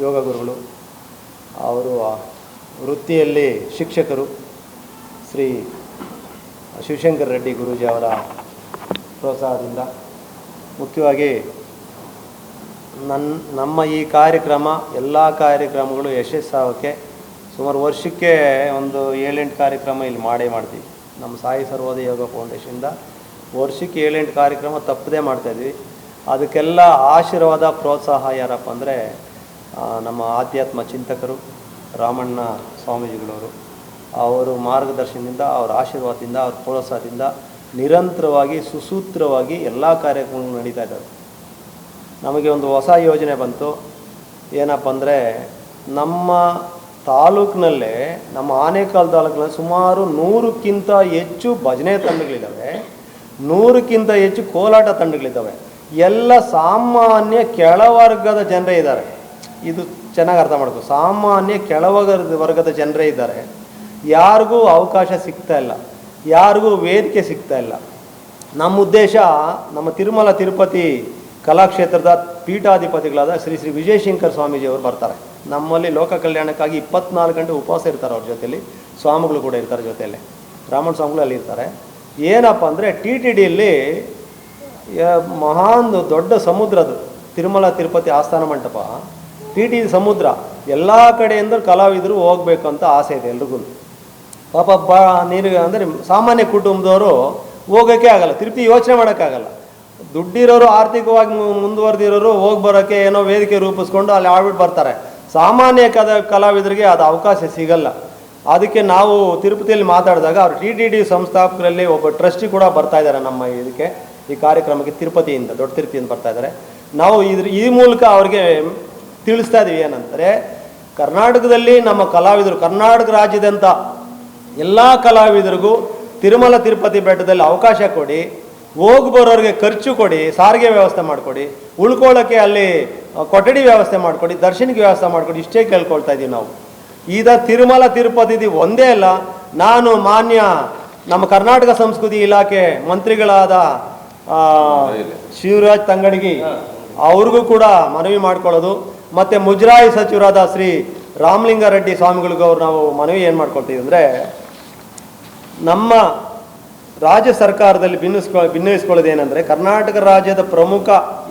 ಯೋಗ ಗುರುಗಳು, ಅವರು ವೃತ್ತಿಯಲ್ಲಿ ಶಿಕ್ಷಕರು ಶ್ರೀ ಶಿವಶಂಕರ ರೆಡ್ಡಿ ಗುರೂಜಿ ಅವರ ಪ್ರೋತ್ಸಾಹದಿಂದ ಮುಖ್ಯವಾಗಿ ನಮ್ಮ ಈ ಕಾರ್ಯಕ್ರಮ ಎಲ್ಲ ಕಾರ್ಯಕ್ರಮಗಳು ಯಶಸ್ಸಾಗೋಕ್ಕೆ ಸುಮಾರು ವರ್ಷಕ್ಕೆ ಒಂದು 7-8 ಕಾರ್ಯಕ್ರಮ ಇಲ್ಲಿ ಮಾಡ್ತೀವಿ. ನಮ್ಮ ಸಾಯಿ ಸರ್ವೋದಯ ಯೋಗ ಫೌಂಡೇಶನಿಂದ ವರ್ಷಕ್ಕೆ 7-8 ಕಾರ್ಯಕ್ರಮ ತಪ್ಪದೇ ಮಾಡ್ತಾಯಿದ್ವಿ. ಅದಕ್ಕೆಲ್ಲ ಆಶೀರ್ವಾದ ಪ್ರೋತ್ಸಾಹ ಯಾರಪ್ಪ ಅಂದರೆ ನಮ್ಮ ಆಧ್ಯಾತ್ಮ ಚಿಂತಕರು ರಾಮಣ್ಣ ಸ್ವಾಮೀಜಿಗಳವರು. ಅವರು ಮಾರ್ಗದರ್ಶನದಿಂದ, ಅವರ ಆಶೀರ್ವಾದದಿಂದ, ಅವ್ರ ಪ್ರೋತ್ಸಾಹದಿಂದ ನಿರಂತರವಾಗಿ ಸುಸೂತ್ರವಾಗಿ ಎಲ್ಲ ಕಾರ್ಯಕ್ರಮಗಳು ನಡೀತಾ ಇದ್ದಾವೆ. ನಮಗೆ ಒಂದು ಹೊಸ ಯೋಜನೆ ಬಂತು. ಏನಪ್ಪ ಅಂದರೆ ನಮ್ಮ ತಾಲೂಕಿನಲ್ಲೇ, ನಮ್ಮ ಆನೇಕಲ್ ತಾಲೂಕಿನಲ್ಲಿ ಸುಮಾರು 100ಕ್ಕಿಂತ ಹೆಚ್ಚು ಭಜನೆ ತಂಡಗಳಿದ್ದಾವೆ, 100ಕ್ಕಿಂತ ಹೆಚ್ಚು ಕೋಲಾಟ ತಂಡಗಳಿದ್ದಾವೆ. ಎಲ್ಲ ಸಾಮಾನ್ಯ ಕೆಳವರ್ಗದ ಜನರೇ ಇದ್ದಾರೆ. ಇದು ಚೆನ್ನಾಗಿ ಅರ್ಥ ಮಾಡ್ಕೊ. ಸಾಮಾನ್ಯ ವರ್ಗದ ಜನರೇ ಇದ್ದಾರೆ. ಯಾರಿಗೂ ಅವಕಾಶ ಸಿಗ್ತಾ ಇಲ್ಲ, ಯಾರಿಗೂ ವೇದಿಕೆ ಸಿಗ್ತಾ ಇಲ್ಲ. ನಮ್ಮ ಉದ್ದೇಶ, ನಮ್ಮ ತಿರುಮಲ ತಿರುಪತಿ ಕಲಾಕ್ಷೇತ್ರದ ಪೀಠಾಧಿಪತಿಗಳಾದ ಶ್ರೀ ಶ್ರೀ ವಿಜಯಶಂಕರ್ ಸ್ವಾಮೀಜಿಯವರು ಬರ್ತಾರೆ. ನಮ್ಮಲ್ಲಿ ಲೋಕ ಕಲ್ಯಾಣಕ್ಕಾಗಿ 24 ಗಂಟೆ ಉಪವಾಸ ಇರ್ತಾರೆ. ಅವ್ರ ಜೊತೆಯಲ್ಲಿ ಸ್ವಾಮಿಗಳು ಕೂಡ ಇರ್ತಾರೆ. ಜೊತೆಯಲ್ಲೇ ರಾಮಣ್ಣ ಸ್ವಾಮಿಗಳು ಅಲ್ಲಿ ಇರ್ತಾರೆ. ಏನಪ್ಪ ಅಂದರೆ TTDಯಲ್ಲಿ ಮಹಾನ್ ದೊಡ್ಡ ಸಮುದ್ರದು ತಿರುಮಲ ತಿರುಪತಿ ಆಸ್ಥಾನ ಮಂಟಪ, TTD ಸಮುದ್ರ. ಎಲ್ಲ ಕಡೆಯಿಂದ ಕಲಾವಿದರು ಹೋಗ್ಬೇಕು ಅಂತ ಆಸೆ ಇದೆ ಎಲ್ರಿಗೂ. ಪಾಪ ನೀರು ಅಂದರೆ ಸಾಮಾನ್ಯ ಕುಟುಂಬದವರು ಹೋಗೋಕ್ಕೆ ಆಗಲ್ಲ, ತಿರುಪತಿ ಯೋಚನೆ ಮಾಡೋಕ್ಕಾಗಲ್ಲ. ದುಡ್ಡಿರೋರು, ಆರ್ಥಿಕವಾಗಿ ಮುಂದುವರೆದಿರೋರು ಹೋಗಿ ಬರೋಕ್ಕೆ ಏನೋ ವೇದಿಕೆ ರೂಪಿಸ್ಕೊಂಡು ಅಲ್ಲಿ ಆಡ್ಬಿಟ್ಟು ಬರ್ತಾರೆ. ಸಾಮಾನ್ಯ ಕಲಾವಿದರಿಗೆ ಅದು ಅವಕಾಶ ಸಿಗಲ್ಲ. ಅದಕ್ಕೆ ನಾವು ತಿರುಪತಿಯಲ್ಲಿ ಮಾತಾಡಿದಾಗ ಅವರು TTD ಸಂಸ್ಥಾಪಕರಲ್ಲಿ ಒಬ್ಬ ಟ್ರಸ್ಟಿ ಕೂಡ ಬರ್ತಾ ಇದ್ದಾರೆ ನಮ್ಮ ಇದಕ್ಕೆ, ಈ ಕಾರ್ಯಕ್ರಮಕ್ಕೆ ತಿರುಪತಿಯಿಂದ, ದೊಡ್ಡ ತಿರುಪತಿಯಿಂದ ಬರ್ತಾ ಇದ್ದಾರೆ. ನಾವು ಈ ಮೂಲಕ ಅವ್ರಿಗೆ ತಿಳಿಸ್ತಾ ಇದ್ದೀವಿ ಏನಂದರೆ, ಕರ್ನಾಟಕದಲ್ಲಿ ನಮ್ಮ ಕಲಾವಿದರು, ಕರ್ನಾಟಕ ರಾಜ್ಯದಂಥ ಎಲ್ಲ ಕಲಾವಿದರಿಗೂ ತಿರುಮಲ ತಿರುಪತಿ ಬೆಟ್ಟದಲ್ಲಿ ಅವಕಾಶ ಕೊಡಿ, ಹೋಗಿ ಬರೋರಿಗೆ ಖರ್ಚು ಕೊಡಿ, ಸಾರಿಗೆ ವ್ಯವಸ್ಥೆ ಮಾಡಿಕೊಡಿ, ಉಳ್ಕೊಳ್ಳೋಕ್ಕೆ ಅಲ್ಲಿ ಕೊಠಡಿ ವ್ಯವಸ್ಥೆ ಮಾಡಿಕೊಡಿ, ದರ್ಶನಕ್ಕೆ ವ್ಯವಸ್ಥೆ ಮಾಡಿಕೊಡಿ, ಇಷ್ಟೇ ಕೇಳ್ಕೊಳ್ತಾ ಇದ್ದೀವಿ ನಾವು. ತಿರುಮಲ ತಿರುಪತಿ ಒಂದೇ ಅಲ್ಲ, ನಾನು ಮಾನ್ಯ ನಮ್ಮ ಕರ್ನಾಟಕ ಸಂಸ್ಕೃತಿ ಇಲಾಖೆ ಮಂತ್ರಿಗಳಾದ ಶಿವರಾಜ್ ತಂಗಡಗಿ ಅವ್ರಿಗೂ ಕೂಡ ಮನವಿ ಮಾಡ್ಕೊಳ್ಳೋದು, ಮತ್ತು ಮುಜರಾಯಿ ಸಚಿವರಾದ ಶ್ರೀ ರಾಮಲಿಂಗಾರೆಡ್ಡಿ ಸ್ವಾಮಿಗಳಿಗೂ ಅವ್ರು ನಾವು ಮನವಿ ಏನು ಮಾಡ್ಕೊಳ್ತೀವಿ ಅಂದರೆ, ನಮ್ಮ ರಾಜ್ಯ ಸರ್ಕಾರದಲ್ಲಿ ಭಿನ್ನವಿಸ್ಕೊಳ್ಳೋದೇನೆಂದರೆ, ಕರ್ನಾಟಕ ರಾಜ್ಯದ ಪ್ರಮುಖ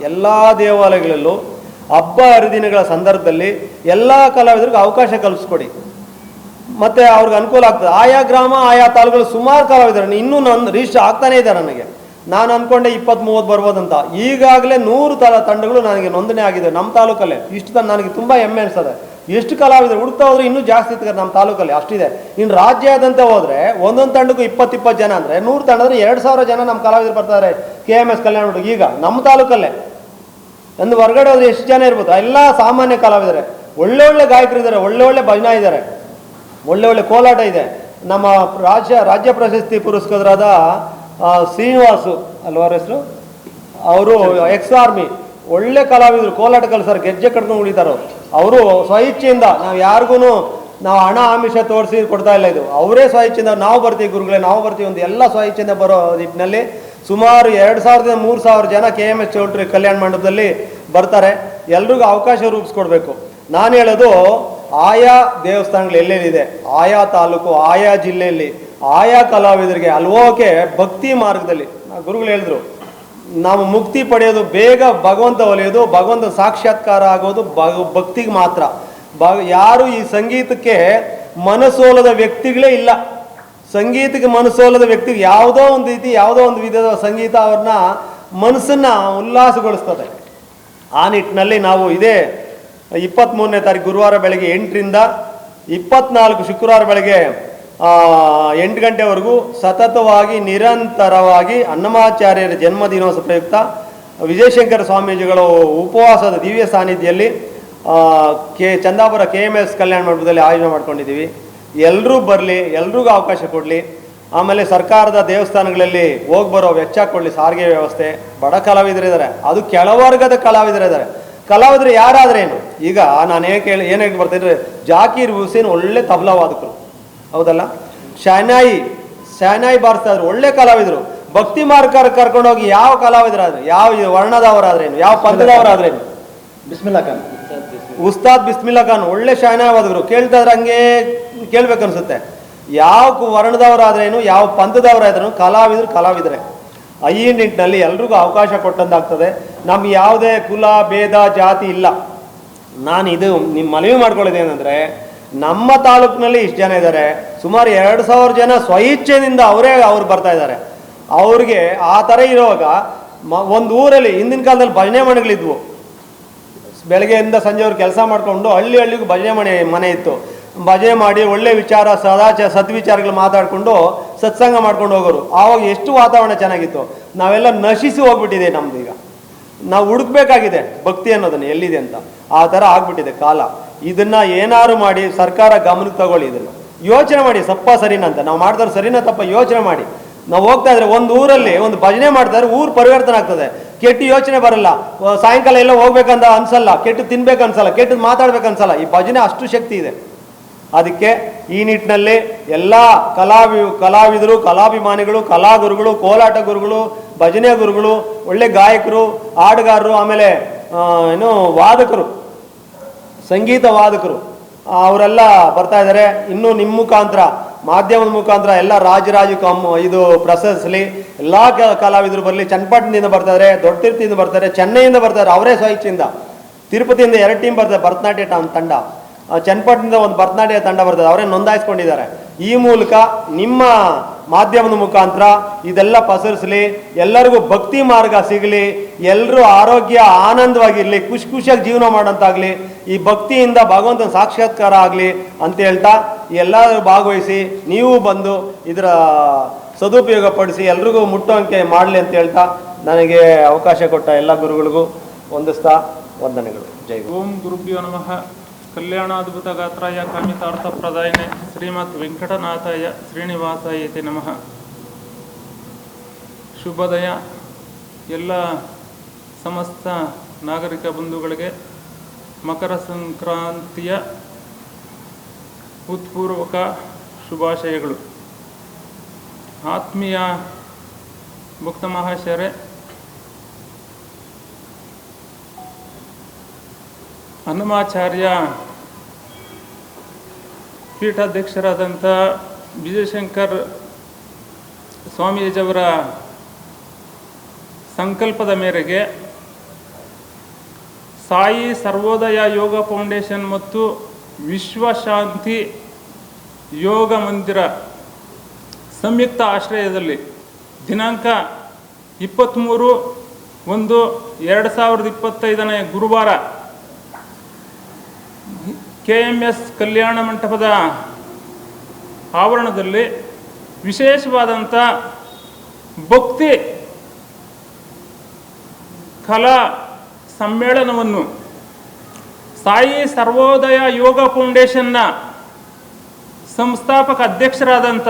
ಎಲ್ಲ ದೇವಾಲಯಗಳಲ್ಲೂ ಹಬ್ಬ ಹರಿದಿನಗಳ ಸಂದರ್ಭದಲ್ಲಿ ಎಲ್ಲ ಕಲಾವಿದರಿಗೂ ಅವಕಾಶ ಕಲ್ಪಿಸ್ಕೊಡಿ, ಮತ್ತು ಅವ್ರಿಗೆ ಅನುಕೂಲ ಆಗ್ತದೆ. ಆಯಾ ಗ್ರಾಮ ಆಯಾ ತಾಲೂಕಲ್ಲಿ ಸುಮಾರು ಕಲಾವಿದರು ಇನ್ನೂ ನನ್ನ ರಿಜಿಸ್ಟರ್ ಆಗ್ತಾನೇ ಇದೆ. ನಾನು ಅಂದ್ಕೊಂಡೆ 20-30 ಬರ್ಬೋದಂತ, ಈಗಾಗಲೇ 100 ತಂಡಗಳು ನನಗೆ ನೋಂದಣಿ ಆಗಿದೆ ನಮ್ಮ ತಾಲೂಕಲ್ಲೇ. ಇಷ್ಟು ನನಗೆ ತುಂಬ ಹೆಮ್ಮೆ ಅನಿಸ್ತದೆ. ಎಷ್ಟು ಕಲಾವಿದರು ಹುಡುಕ್ತಾ ಹೋದ್ರೆ ಇನ್ನೂ ಜಾಸ್ತಿ ಇರ್ತಾರೆ ನಮ್ಮ ತಾಲೂಕಲ್ಲಿ, ಅಷ್ಟಿದೆ. ಇನ್ನು ರಾಜ್ಯಾದ್ಯಂತ ಹೋದರೆ ಒಂದೊಂದು ತಂಡಕ್ಕೂ 20-20 ಜನ ಅಂದರೆ 100 ತಂಡ ಅಂದರೆ 2000 ಜನ ನಮ್ಮ ಕಲಾವಿದರು ಬರ್ತಾರೆ KMS ಕಲ್ಯಾಣ ಮಂಟಪ. ಈಗ ನಮ್ಮ ತಾಲೂಕಲ್ಲೇ ಒಂದು ಹೊರಗಡೆ ಹೋದ್ರೆ ಎಷ್ಟು ಜನ ಇರ್ಬೋದು, ಎಲ್ಲ ಸಾಮಾನ್ಯ ಕಲಾವಿದರೆ, ಒಳ್ಳೆ ಗಾಯಕರಿದ್ದಾರೆ, ಒಳ್ಳೆ ಭಜನಾ ಇದ್ದಾರೆ, ಒಳ್ಳೆ ಕೋಲಾಟ ಇದೆ. ನಮ್ಮ ರಾಜ್ಯ ಪ್ರಶಸ್ತಿ ಪುರಸ್ಕೃತರಾದ ಶ್ರೀನಿವಾಸು ಅಲ್ವಾರ ಹೆಸರು, ಅವರು ಎಕ್ಸ್-ಆರ್ಮಿ ಒಳ್ಳೆ ಕಲಾವಿದರು, ಕೋಲಾಟ ಕಲಿಸ್ತಾರೆ, ಗೆಜ್ಜೆ ಕಟ್ಕೊಂಡು ಉಳಿತಾರೋ. ಅವರು ಸ್ವಇಚ್ಛೆಯಿಂದ, ನಾವು ಯಾರಿಗೂ ನಾವು ಹಣ ಆಮಿಷ ತೋರಿಸಿ ಕೊಡ್ತಾ ಇಲ್ಲ, ಇದು ಅವರೇ ಸ್ವಇಚ್ಛೆಯಿಂದ ನಾವು ಬರ್ತೀವಿ ಗುರುಗಳೇ, ನಾವು ಬರ್ತೀವಿ ಅಂತ ಎಲ್ಲ ಸ್ವಇಚ್ಛೆಯಿಂದ ಬರೋ ನಿಟ್ಟಿನಲ್ಲಿ ಸುಮಾರು 2000-3000 ಜನ KMS ಚೌಲ್ಟ್ರಿ ಕಲ್ಯಾಣ ಮಂಟಪದಲ್ಲಿ ಬರ್ತಾರೆ. ಎಲ್ರಿಗೂ ಅವಕಾಶ ರೂಪಿಸ್ಕೊಡ್ಬೇಕು. ನಾನು ಹೇಳೋದು, ಆಯಾ ದೇವಸ್ಥಾನಗಳು ಎಲ್ಲೆಲ್ಲಿದೆ, ಆಯಾ ತಾಲೂಕು ಆಯಾ ಜಿಲ್ಲೆಯಲ್ಲಿ ಆಯಾ ಕಲಾವಿದರಿಗೆ ಅಲ್ವೋಕೆ ಭಕ್ತಿ ಮಾರ್ಗದಲ್ಲಿ ಗುರುಗಳು ಹೇಳಿದ್ರು, ನಾವು ಮುಕ್ತಿ ಪಡೆಯೋದು, ಬೇಗ ಭಗವಂತ ಒಲಿಯೋದು, ಭಗವಂತ ಸಾಕ್ಷಾತ್ಕಾರ ಆಗೋದು ಭಕ್ತಿಗೆ ಮಾತ್ರ. ಯಾರು ಈ ಸಂಗೀತಕ್ಕೆ ಮನಸೋಲದ ವ್ಯಕ್ತಿಗಳೇ ಇಲ್ಲ. ಸಂಗೀತಕ್ಕೆ ಮನಸೋಲದ ವ್ಯಕ್ತಿಗೆ ಯಾವುದೋ ಒಂದು ರೀತಿ, ಯಾವುದೋ ಒಂದು ವಿಧದ ಸಂಗೀತ ಅವ್ರನ್ನ ಮನಸ್ಸನ್ನು ಉಲ್ಲಾಸಗೊಳಿಸ್ತದೆ. ಆ ನಿಟ್ಟಿನಲ್ಲಿ ನಾವು ಇದೇ 23ನೇ ತಾರೀಕು ಗುರುವಾರ ಬೆಳಗ್ಗೆ 8ರಿಂದ 24 ಶುಕ್ರವಾರ ಬೆಳಗ್ಗೆ 8 ಗಂಟೆವರೆಗೂ ಸತತವಾಗಿ ನಿರಂತರವಾಗಿ ಅನ್ನಮಾಚಾರ್ಯರ ಜನ್ಮದಿನೋತ್ಸವ ಪ್ರಯುಕ್ತ ವಿಜಯಶಂಕರ ಸ್ವಾಮೀಜಿಗಳ ಉಪವಾಸದ ದಿವ್ಯ ಸಾನ್ನಿಧ್ಯದಲ್ಲಿ ಚಂದಾಪುರ KMS ಕಲ್ಯಾಣ ಮಂಟಪದಲ್ಲಿ ಆಯೋಜನೆ ಮಾಡ್ಕೊಂಡಿದ್ದೀವಿ. ಎಲ್ಲರೂ ಬರಲಿ, ಎಲ್ರಿಗೂ ಅವಕಾಶ ಕೊಡಲಿ. ಆಮೇಲೆ ಸರ್ಕಾರದ ದೇವಸ್ಥಾನಗಳಲ್ಲಿ ಹೋಗಿ ಬರೋ ವೆಚ್ಚ ಕೊಡಲಿ, ಸಾರಿಗೆ ವ್ಯವಸ್ಥೆ. ಬಡ ಕಲಾವಿದರಿದ್ದಾರೆ, ಅದು ಕೆಳವರ್ಗದ ಕಲಾವಿದರಿದ್ದಾರೆ. ಕಲಾವಿದರು ಯಾರಾದ್ರೇನು, ಈಗ ನಾನು ಏನು ಬರ್ತಿದ್ರೆ, ಜಾಕೀರ್ ಹುಸೇನ್ ಒಳ್ಳೆ ತಬಲಾ ವಾದಕರು, ಹೌದಲ್ಲ, ಶಹನಾಯಿ ಬಾರಿಸ್ತಾ ಇದ್ರು, ಒಳ್ಳೆ ಕಲಾವಿದರು. ಭಕ್ತಿ ಮಾರ್ಗ ಕರ್ಕೊಂಡೋಗಿ ಯಾವ ಕಲಾವಿದರಾದ್ರೆ, ಯಾವ ವರ್ಣದವರಾದ್ರೇನು, ಯಾವ ಪಂಥದವರಾದ್ರೇನು, ಉಸ್ತಾದ್ ಬಿಸ್ಮಿಲ್ಲಾ ಖಾನ್ ಒಳ್ಳೆ ಶಹನಾಯಿ ವಾದಕರು. ಕೇಳ್ತಾ ಇದ್ರೆ ಹಂಗೆ ಕೇಳ್ಬೇಕನ್ಸುತ್ತೆ. ಯಾವ ವರ್ಣದವರಾದ್ರೇನು, ಯಾವ ಪಂಥದವರಾದ್ರೇನು, ಕಲಾವಿದರೇ. ಈ ನಿಟ್ಟಿನಲ್ಲಿ ಎಲ್ರಿಗೂ ಅವಕಾಶ ಕೊಟ್ಟಂತಾಗ್ತದೆ. ನಮ್ಗೆ ಯಾವುದೇ ಕುಲ ಭೇದ ಜಾತಿ ಇಲ್ಲ. ನಾನು ಇದು ನಿಮ್ಮ ಮನವಿ ಮಾಡ್ಕೊಳ್ಳೋದೇನೆಂದರೆ, ನಮ್ಮ ತಾಲೂಕಿನಲ್ಲಿ ಇಷ್ಟು ಜನ ಇದ್ದಾರೆ, ಸುಮಾರು 2000 ಜನ ಸ್ವಇಚ್ಛೆಯಿಂದ ಅವ್ರು ಬರ್ತಾ ಇದ್ದಾರೆ. ಅವ್ರಿಗೆ ಆ ಥರ ಇರುವಾಗ ಒಂದು ಊರಲ್ಲಿ ಹಿಂದಿನ ಕಾಲದಲ್ಲಿ ಭಜನೆ ಮನೆಗಳಿದ್ವು. ಬೆಳಗ್ಗೆಯಿಂದ ಸಂಜೆವ್ರು ಕೆಲಸ ಮಾಡಿಕೊಂಡು ಹಳ್ಳಿಗೂ ಭಜನೆ ಮನೆ ಇತ್ತು. ಭಜನೆ ಮಾಡಿ ಒಳ್ಳೆ ವಿಚಾರ, ಸದ್ವಿಚಾರಗಳು ಮಾತಾಡಿಕೊಂಡು ಸತ್ಸಂಗ ಮಾಡ್ಕೊಂಡು ಹೋಗೋರು. ಆವಾಗ ಎಷ್ಟು ವಾತಾವರಣ ಚೆನ್ನಾಗಿತ್ತು. ನಾವೆಲ್ಲ ನಶಿಸಿ ಹೋಗ್ಬಿಟ್ಟಿದೆ ನಮ್ದು. ಈಗ ನಾವು ಹುಡುಕ್ಬೇಕಾಗಿದೆ ಭಕ್ತಿ ಅನ್ನೋದನ್ನು ಎಲ್ಲಿದೆ ಅಂತ. ಆ ಥರ ಆಗ್ಬಿಟ್ಟಿದೆ ಕಾಲ. ಇದನ್ನ ಏನಾರು ಮಾಡಿ ಸರ್ಕಾರ ಗಮನಕ್ಕೆ ತಗೊಳ್ಳಿ. ಇದನ್ನು ಯೋಚನೆ ಮಾಡಿ, ಸಪ್ಪ ಸರಿನಾ ಅಂತ. ನಾವು ಮಾಡಿದ್ರೆ ಸರಿನಾ ತಪ್ಪ ಯೋಚನೆ ಮಾಡಿ. ನಾವು ಹೋಗ್ತಾ ಇದ್ರೆ ಒಂದು ಊರಲ್ಲಿ ಒಂದು ಭಜನೆ ಮಾಡ್ತಾರೆ, ಊರು ಪರಿವರ್ತನೆ ಆಗ್ತದೆ. ಕೆಟ್ಟು ಯೋಚನೆ ಬರಲ್ಲ, ಸಾಯಂಕಾಲ ಎಲ್ಲ ಹೋಗ್ಬೇಕಂತ ಅನ್ಸಲ್ಲ, ಕೆಟ್ಟು ತಿನ್ಬೇಕು ಅನ್ಸಲ್ಲ, ಕೆಟ್ಟು ಮಾತಾಡ್ಬೇಕು ಅನ್ಸಲ್ಲ. ಈ ಭಜನೆ ಅಷ್ಟು ಶಕ್ತಿ ಇದೆ. ಅದಕ್ಕೆ ಈ ನಿಟ್ಟಿನಲ್ಲಿ ಎಲ್ಲ ಕಲಾವಿದರು, ಕಲಾಭಿಮಾನಿಗಳು, ಕಲಾಗುರುಗಳು, ಕೋಲಾಟ ಗುರುಗಳು, ಭಜನೆ ಗುರುಗಳು, ಒಳ್ಳೆ ಗಾಯಕರು, ಹಾಡುಗಾರರು, ಆಮೇಲೆ ವಾದಕರು, ಸಂಗೀತ ವಾದಕರು ಅವರೆಲ್ಲ ಬರ್ತಾ ಇದ್ದಾರೆ. ಇನ್ನೂ ನಿಮ್ಮ ಮುಖಾಂತರ, ಮಾಧ್ಯಮದ ಮುಖಾಂತರ ಎಲ್ಲ ಇದು ಪ್ರಶಸ್ಲಿ ಎಲ್ಲ ಕಲಾವಿದರು ಬರಲಿ. ಚನ್ನಪಟ್ಟಣದಿಂದ ಬರ್ತಾರೆ, ದೊಡ್ಡ ತಿರುಪತಿಯಿಂದ ಬರ್ತಾರೆ, ಚೆನ್ನೈಯಿಂದ ಬರ್ತಾರೆ, ಅವರೇ ಸ್ವಇಚ್ಛೆಯಿಂದ. ತಿರುಪತಿಯಿಂದ 2 ಟೀಮ್ ಬರ್ತಾರೆ, ಭರತನಾಟ್ಯ ತಂಡ. ಚನ್ನಪಟ್ಟಣದಿಂದ ಒಂದು ಭರತನಾಟ್ಯ ತಂಡ ಬರ್ತದೆ, ಅವರೇ ನೋಂದಾಯಿಸ್ಕೊಂಡಿದ್ದಾರೆ. ಈ ಮೂಲಕ ನಿಮ್ಮ ಮಾಧ್ಯಮದ ಮುಖಾಂತರ ಇದೆಲ್ಲ ಪಸರಿಸಲಿ, ಎಲ್ಲರಿಗೂ ಭಕ್ತಿ ಮಾರ್ಗ ಸಿಗಲಿ, ಎಲ್ಲರೂ ಆರೋಗ್ಯ ಆನಂದವಾಗಿರಲಿ, ಖುಷಿಯಾಗಿ ಜೀವನ ಮಾಡೋಂತಾಗಲಿ, ಈ ಭಕ್ತಿಯಿಂದ ಭಗವಂತನ ಸಾಕ್ಷಾತ್ಕಾರ ಆಗಲಿ ಅಂತ ಹೇಳ್ತಾ ಎಲ್ಲರೂ ಭಾಗವಹಿಸಿ ನೀವು ಬಂದು ಇದರ ಸದುಪಯೋಗ ಪಡಿಸಿ ಎಲ್ರಿಗೂ ಮುಟ್ಟುವಂತೆ ಮಾಡಲಿ ಅಂತ ಹೇಳ್ತಾ ನನಗೆ ಅವಕಾಶ ಕೊಟ್ಟ ಎಲ್ಲ ಗುರುಗಳಿಗೂ ವಂದಿಸ್ತಾ ವಂದನೆಗಳು. ಜೈ ಗುರು. ಓಂ ಗುರುಭ್ಯೋ ನಮಃ. ಕಲ್ಯಾಣಾದ್ಭುತ ಗಾತ್ರಾಯ ಕಾಮಿತಾರ್ಥ ಪ್ರದಾಯನೆ ಶ್ರೀಮದ್ ವೆಂಕಟನಾಥಾಯ ಶ್ರೀನಿವಾಸಾಯತೆ ನಮಃ. ಶುಭೋದಯ. ಎಲ್ಲ ಸಮಸ್ತ ನಾಗರಿಕ ಬಂಧುಗಳಿಗೆ ಮಕರ ಸಂಕ್ರಾಂತಿಯ ಉತ್ಪೂರ್ವಕ ಶುಭಾಶಯಗಳು. ಆತ್ಮೀಯ ಭಕ್ತ ಮಹಾಶಯರೇ, ಹನುಮಾಚಾರ್ಯ ಪೀಠಾಧ್ಯಕ್ಷರಾದಂಥ ವಿಜಯಶಂಕರ್ ಸ್ವಾಮೀಜಿಯವರ ಸಂಕಲ್ಪದ ಮೇರೆಗೆ ಸಾಯಿ ಸರ್ವೋದಯ ಯೋಗ ಫೌಂಡೇಶನ್ ಮತ್ತು ವಿಶ್ವಶಾಂತಿ ಯೋಗ ಮಂದಿರ ಸಂಯುಕ್ತ ಆಶ್ರಯದಲ್ಲಿ ದಿನಾಂಕ 23/1/2025 ಗುರುವಾರ KMS ಕಲ್ಯಾಣ ಮಂಟಪದ ಆವರಣದಲ್ಲಿ ವಿಶೇಷವಾದಂಥ ಭಕ್ತಿ ಕಲಾ ಸಮ್ಮೇಳನವನ್ನು ಸಾಯಿ ಸರ್ವೋದಯ ಯೋಗ ಫೌಂಡೇಶನ್ನ ಸಂಸ್ಥಾಪಕ ಅಧ್ಯಕ್ಷರಾದಂಥ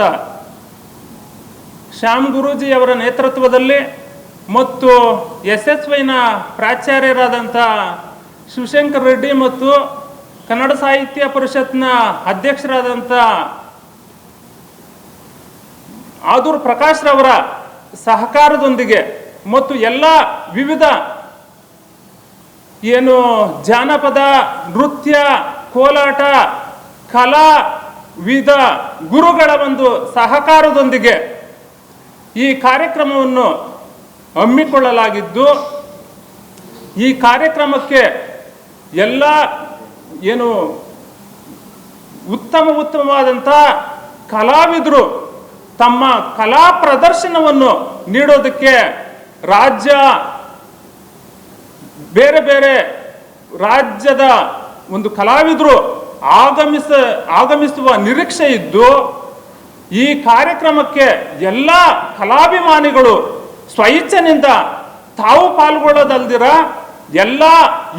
ಶ್ಯಾಮ್ ಗುರೂಜಿಯವರ ನೇತೃತ್ವದಲ್ಲಿ ಮತ್ತು SSYನ ಪ್ರಾಚಾರ್ಯರಾದಂಥ ಶಿವಶಂಕರ್ ರೆಡ್ಡಿ ಮತ್ತು ಕನ್ನಡ ಸಾಹಿತ್ಯ ಪರಿಷತ್ನ ಅಧ್ಯಕ್ಷರಾದಂಥ ಆದೂರು ಪ್ರಕಾಶ್ರವರ ಸಹಕಾರದೊಂದಿಗೆ ಮತ್ತು ಎಲ್ಲ ವಿವಿಧ ಏನು ಜಾನಪದ, ನೃತ್ಯ, ಕೋಲಾಟ, ಕಲಾವಿದ ಗುರುಗಳ ಒಂದು ಸಹಕಾರದೊಂದಿಗೆ ಈ ಕಾರ್ಯಕ್ರಮವನ್ನು ಹಮ್ಮಿಕೊಳ್ಳಲಾಗಿದ್ದು, ಈ ಕಾರ್ಯಕ್ರಮಕ್ಕೆ ಎಲ್ಲ ಏನು ಉತ್ತಮವಾದಂಥ ಕಲಾವಿದರು ತಮ್ಮ ಕಲಾ ಪ್ರದರ್ಶನವನ್ನು ನೀಡೋದಕ್ಕೆ ಬೇರೆ ಬೇರೆ ರಾಜ್ಯದ ಒಂದು ಕಲಾವಿದರು ಆಗಮಿಸುವ ನಿರೀಕ್ಷೆ ಇದ್ದು, ಈ ಕಾರ್ಯಕ್ರಮಕ್ಕೆ ಎಲ್ಲ ಕಲಾಭಿಮಾನಿಗಳು ಸ್ವಇಚ್ಛೆನಿಂದ ತಾವು ಪಾಲ್ಗೊಳ್ಳೋದಲ್ದಿರ ಎಲ್ಲ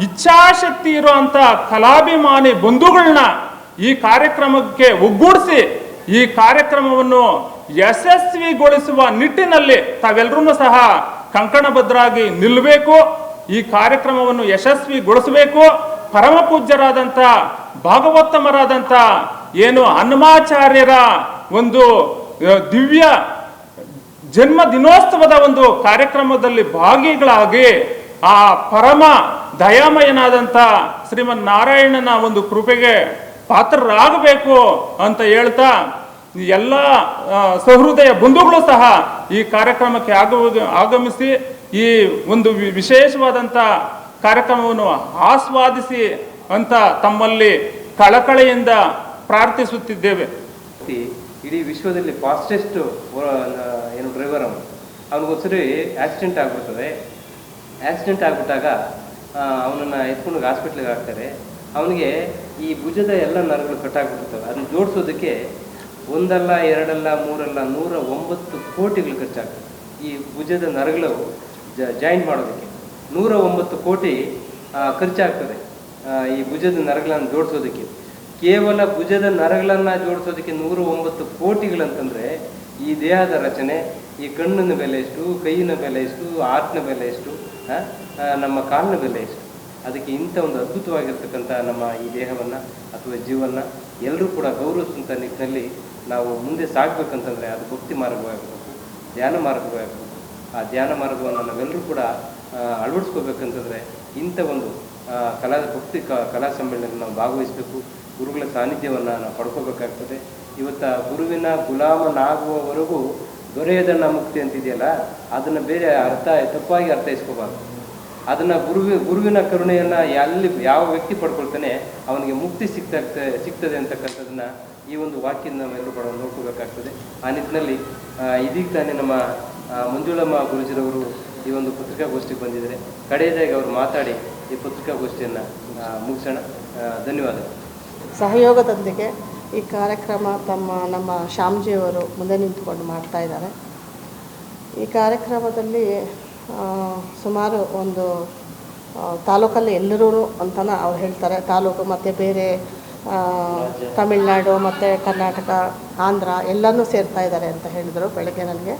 ಇಚ್ಛಾಶಕ್ತಿ ಇರುವಂಥ ಕಲಾಭಿಮಾನಿ ಬಂಧುಗಳನ್ನ ಈ ಕಾರ್ಯಕ್ರಮಕ್ಕೆ ಒಗ್ಗೂಡಿಸಿ ಈ ಕಾರ್ಯಕ್ರಮವನ್ನು ಯಶಸ್ವಿಗೊಳಿಸುವ ನಿಟ್ಟಿನಲ್ಲಿ ತಾವೆಲ್ಲರೂ ಸಹ ಕಂಕಣಬದ್ಧರಾಗಿ ನಿಲ್ಲಬೇಕು. ಈ ಕಾರ್ಯಕ್ರಮವನ್ನು ಯಶಸ್ವಿಗೊಳಿಸಬೇಕು. ಪರಮ ಪೂಜ್ಯರಾದಂಥ ಭಾಗವತಮರಾದಂಥ ಏನು ಹನುಮಾಚಾರ್ಯರ ಒಂದು ದಿವ್ಯ ಜನ್ಮ ದಿನೋತ್ಸವದ ಒಂದು ಕಾರ್ಯಕ್ರಮದಲ್ಲಿ ಭಾಗಿಗಳಾಗಿ ಆ ಪರಮ ದಯಾಮಯನಾದಂಥ ಶ್ರೀಮನ್ ನಾರಾಯಣನ ಒಂದು ಕೃಪೆಗೆ ಪಾತ್ರರಾಗಬೇಕು ಅಂತ ಹೇಳ್ತಾ ಎಲ್ಲ ಸಹೃದಯ ಬಂಧುಗಳು ಸಹ ಈ ಕಾರ್ಯಕ್ರಮಕ್ಕೆ ಆಗಮಿಸಿ ಈ ಒಂದು ವಿಶೇಷವಾದಂಥ ಕಾರ್ಯಕ್ರಮವನ್ನು ಆಸ್ವಾದಿಸಿ ಅಂತ ತಮ್ಮಲ್ಲಿ ಕಳಕಳಿಯಿಂದ ಪ್ರಾರ್ಥಿಸುತ್ತಿದ್ದೇವೆ. ಇಡೀ ವಿಶ್ವದಲ್ಲಿ ಫಾಸ್ಟೆಸ್ಟ್ ಏನು ಡ್ರೈವರ್ ಅವನಿಗೊಂದ್ಸರಿ ಆಕ್ಸಿಡೆಂಟ್ ಆಗಿಬಿಡ್ತದೆ. ಆಕ್ಸಿಡೆಂಟ್ ಆಗಿಬಿಟ್ಟಾಗ ಅವನನ್ನು ಎತ್ಕೊಂಡು ಹಾಸ್ಪಿಟ್ಲಿಗೆ ಹಾಕ್ತಾರೆ. ಅವನಿಗೆ ಈ ಭುಜದ ಎಲ್ಲ ನರಗಳು ಕಟ್ಟಾಗ್ಬಿಡ್ತವೆ. ಅದನ್ನು ಜೋಡಿಸೋದಕ್ಕೆ ಒಂದಲ್ಲ, ಎರಡಲ್ಲ, ಮೂರಲ್ಲ, 109 ಕೋಟಿಗಳು ಖರ್ಚಾಗ್ತದೆ. ಈ ಭುಜದ ನರಗಳು ಜಾಯಿಂಟ್ ಮಾಡೋದಕ್ಕೆ 109 ಕೋಟಿ ಖರ್ಚಾಗ್ತದೆ. ಈ ಭುಜದ ನರಗಳನ್ನು ಜೋಡಿಸೋದಕ್ಕೆ, ಕೇವಲ ಭುಜದ ನರಗಳನ್ನು ಜೋಡಿಸೋದಕ್ಕೆ 109 ಕೋಟಿಗಳಂತಂದರೆ ಈ ದೇಹದ ರಚನೆ, ಈ ಕಣ್ಣಿನ ಬೆಲೆ ಎಷ್ಟು, ಕೈಯಿನ ಬೆಲೆ ಎಷ್ಟು, ಆರ್ಟ್ನ ಬೆಲೆ ಎಷ್ಟು, ನಮ್ಮ ಕಾಲಿನ ಬೆಲೆ ಎಷ್ಟು. ಅದಕ್ಕೆ ಇಂಥ ಒಂದು ಅದ್ಭುತವಾಗಿರ್ತಕ್ಕಂಥ ನಮ್ಮ ಈ ದೇಹವನ್ನು ಅಥವಾ ಜೀವನ ಎಲ್ಲರೂ ಕೂಡ ಗೌರವಿಸುವಂಥ ನಿಟ್ಟಿನಲ್ಲಿ ನಾವು ಮುಂದೆ ಸಾಗಬೇಕಂತಂದರೆ ಅದು ಭಕ್ತಿ ಮಾರ್ಗವಾಗಬೇಕು, ಧ್ಯಾನ ಮಾರ್ಗವಾಗಬೇಕು. ಆ ಧ್ಯಾನ ಮಾರ್ಗವನ್ನು ನಾವೆಲ್ಲರೂ ಕೂಡ ಅಳವಡಿಸ್ಕೋಬೇಕಂತಂದರೆ ಇಂಥ ಒಂದು ಭಕ್ತಿ ಕಲಾ ಸಮ್ಮೇಳನದಲ್ಲಿ ನಾವು ಭಾಗವಹಿಸಬೇಕು. ಗುರುಗಳ ಸಾನ್ನಿಧ್ಯವನ್ನು ನಾವು ಪಡ್ಕೋಬೇಕಾಗ್ತದೆ. ಇವತ್ತು ಗುರುವಿನ ಗುಲಾಮನಾಗುವವರೆಗೂ ದೊರೆಯದಣ್ಣ ಮುಕ್ತಿ ಅಂತಿದೆಯಲ್ಲ, ಅದನ್ನು ಬೇರೆ ತಪ್ಪಾಗಿ ಅರ್ಥೈಸ್ಕೋಬಾರ್ದು. ಅದನ್ನು ಗುರುವಿನ ಕರುಣೆಯನ್ನು ಯಾವ ವ್ಯಕ್ತಿ ಪಡ್ಕೊಳ್ತಾನೆ ಅವನಿಗೆ ಮುಕ್ತಿ ಸಿಗ್ತದೆ ಅಂತಕ್ಕಂಥದ್ದನ್ನು ಈ ಒಂದು ವಾಕ್ಯನ ನಾವೆಲ್ಲರೂ ಕೂಡ ನೋಡ್ಕೋಬೇಕಾಗ್ತದೆ. ಆ ನಿಟ್ಟಿನಲ್ಲಿ ಇದೀಗ ತಾನೇ ನಮ್ಮ ಮಂಜುಳಮ್ಮ ಗುರುಜಿರವರು ಈ ಒಂದು ಪತ್ರಿಕಾಗೋಷ್ಠಿಗೆ ಬಂದಿದ್ದಾರೆ. ಕಡೆಯದಾಗಿ ಅವರು ಮಾತಾಡಿ ಈ ಪತ್ರಿಕಾಗೋಷ್ಠಿಯನ್ನು ಮುಗಿಸೋಣ. ಧನ್ಯವಾದಗಳು. ಸಹಯೋಗದೊಂದಿಗೆ ಈ ಕಾರ್ಯಕ್ರಮ ನಮ್ಮ ಶ್ಯಾಮ್ಜಿಯವರು ಮುಂದೆ ನಿಂತುಕೊಂಡು ಮಾಡ್ತಾ ಇದ್ದಾರೆ. ಈ ಕಾರ್ಯಕ್ರಮದಲ್ಲಿ ಸುಮಾರು ಒಂದು ತಾಲೂಕಲ್ಲಿ ಎಲ್ಲರೂ ಅಂತಲೇ ಅವ್ರು ಹೇಳ್ತಾರೆ, ತಾಲೂಕು ಮತ್ತು ಬೇರೆ ತಮಿಳುನಾಡು ಮತ್ತು ಕರ್ನಾಟಕ, ಆಂಧ್ರ ಎಲ್ಲನೂ ಸೇರ್ತಾ ಇದ್ದಾರೆ ಅಂತ ಹೇಳಿದರು ಬೆಳಗ್ಗೆ ನನಗೆ.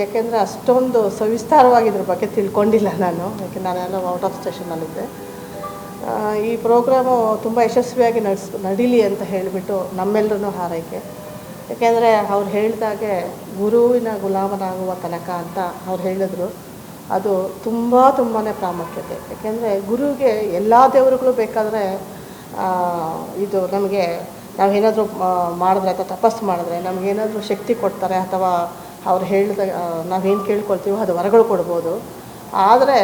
ಯಾಕೆಂದರೆ ಅಷ್ಟೊಂದು ಸವಿಸ್ತಾರವಾಗಿ ಇದ್ರ ಬಗ್ಗೆ ತಿಳ್ಕೊಂಡಿಲ್ಲ ನಾನು, ಯಾಕೆ ನಾನೆಲ್ಲ ಔಟ್ ಆಫ್ ಸ್ಟೇಷನಲ್ಲಿದ್ದೆ. ಈ ಪ್ರೋಗ್ರಾಮು ತುಂಬ ಯಶಸ್ವಿಯಾಗಿ ನಡೀಲಿ ಅಂತ ಹೇಳಿಬಿಟ್ಟು ನಮ್ಮೆಲ್ಲರೂ ಹಾರೈಕೆ. ಯಾಕೆಂದರೆ ಅವ್ರು ಹೇಳಿದಾಗೆ ಗುರುವಿನ ಗುಲಾಮನಾಗುವ ತನಕ ಅಂತ ಅವ್ರು ಹೇಳಿದ್ರು. ಅದು ತುಂಬಾ ಪ್ರಾಮುಖ್ಯತೆ. ಯಾಕೆಂದರೆ ಗುರುವಿಗೆ ಎಲ್ಲ ದೇವರುಗಳು ಬೇಕಾದರೆ ಇದು ನಮಗೆ ನಾವೇನಾದರೂ ಮಾಡಿದ್ರೆ ಅಥವಾ ತಪಸ್ಸು ಮಾಡಿದ್ರೆ ನಮಗೇನಾದರೂ ಶಕ್ತಿ ಕೊಡ್ತಾರೆ, ಅಥವಾ ಅವ್ರು ಹೇಳಿದ ನಾವೇನು ಕೇಳ್ಕೊಳ್ತೀವೋ ಅದು ವರಗಳು ಕೊಡ್ಬೋದು. ಆದರೆ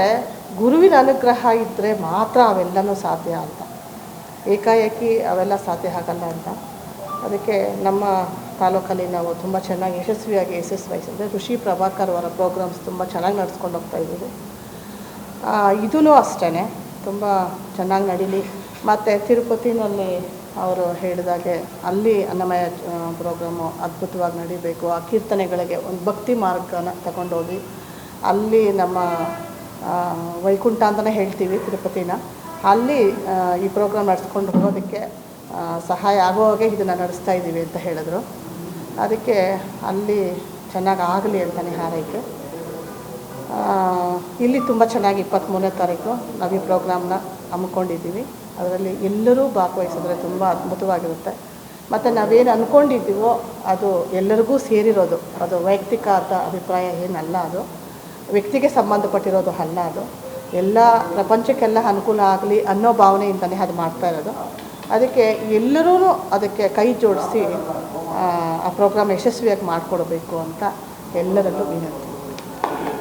ಗುರುವಿನ ಅನುಗ್ರಹ ಇದ್ದರೆ ಮಾತ್ರ ಅವೆಲ್ಲನೂ ಸಾಧ್ಯ ಅಂತ, ಏಕಾಏಕಿ ಅವೆಲ್ಲ ಸಾಧ್ಯ ಆಗಲ್ಲ ಅಂತ. ಅದಕ್ಕೆ ನಮ್ಮ ತಾಲೂಕಲ್ಲಿ ನಾವು ತುಂಬ ಚೆನ್ನಾಗಿ ಯಶಸ್ವಿಯಾಗಿ ಯಶಸ್ವಿಸಿದ್ರೆ ಋಷಿ ಪ್ರಭಾಕರ್ ಅವರ ಪ್ರೋಗ್ರಾಮ್ಸ್ ತುಂಬ ಚೆನ್ನಾಗಿ ನಡೆಸ್ಕೊಂಡು ಹೋಗ್ತಾಯಿದ್ದೀವಿ. ಇದೂ ಅಷ್ಟೇ ತುಂಬ ಚೆನ್ನಾಗಿ ನಡೀಲಿ. ಮತ್ತು ತಿರುಪತಿನಲ್ಲಿ ಅವರು ಹೇಳಿದಾಗೆ ಅಲ್ಲಿ ಅನ್ನಮಯ ಪ್ರೋಗ್ರಾಮು ಅದ್ಭುತವಾಗಿ ನಡೀಬೇಕು. ಆ ಕೀರ್ತನೆಗಳಿಗೆ ಒಂದು ಭಕ್ತಿ ಮಾರ್ಗನ ತಗೊಂಡೋಗಿ ಅಲ್ಲಿ ನಮ್ಮ ವೈಕುಂಠ ಅಂತಲೇ ಹೇಳ್ತೀವಿ ತಿರುಪತಿನ, ಅಲ್ಲಿ ಈ ಪ್ರೋಗ್ರಾಮ್ ನಡೆಸ್ಕೊಂಡು ಹೋಗೋದಕ್ಕೆ ಸಹಾಯ ಆಗುವಾಗೆ ಇದನ್ನು ನಡೆಸ್ತಾ ಇದ್ದೀವಿ ಅಂತ ಹೇಳಿದ್ರು. ಅದಕ್ಕೆ ಅಲ್ಲಿ ಚೆನ್ನಾಗಿ ಆಗಲಿ ಅಂತಲೇ ಹಾರೈಕೆ. ಇಲ್ಲಿ ತುಂಬ ಚೆನ್ನಾಗಿ 23ನೇ ತಾರೀಕು ನಾವು ಈ ಪ್ರೋಗ್ರಾಮ್ನ ಹಮ್ಮಿಕೊಂಡಿದ್ದೀವಿ. ಅದರಲ್ಲಿ ಎಲ್ಲರೂ ಭಾಗವಹಿಸಿದ್ರೆ ತುಂಬ ಅದ್ಭುತವಾಗಿರುತ್ತೆ. ಮತ್ತು ನಾವೇನು ಅಂದ್ಕೊಂಡಿದ್ದೀವೋ ಅದು ಎಲ್ಲರಿಗೂ ಸೇರಿರೋದು, ಅದು ವೈಯಕ್ತಿಕ ಅಂತ ಅಭಿಪ್ರಾಯ ಏನಲ್ಲ, ಅದು ವ್ಯಕ್ತಿಗೆ ಸಂಬಂಧಪಟ್ಟಿರೋದು ಅಲ್ಲ, ಅದು ಎಲ್ಲ ಪ್ರಪಂಚಕ್ಕೆಲ್ಲ ಅನುಕೂಲ ಆಗಲಿ ಅನ್ನೋ ಭಾವನೆಯಿಂದಲೇ ಅದು ಮಾಡ್ತಾ ಇರೋದು. ಅದಕ್ಕೆ ಎಲ್ಲರೂ ಅದಕ್ಕೆ ಕೈ ಜೋಡಿಸಿ ಆ ಪ್ರೋಗ್ರಾಮ್ ಯಶಸ್ವಿಯಾಗಿ ಮಾಡಿಕೊಡ್ಬೇಕು ಅಂತ ಎಲ್ಲರಲ್ಲೂ ವಿನಂತಿ.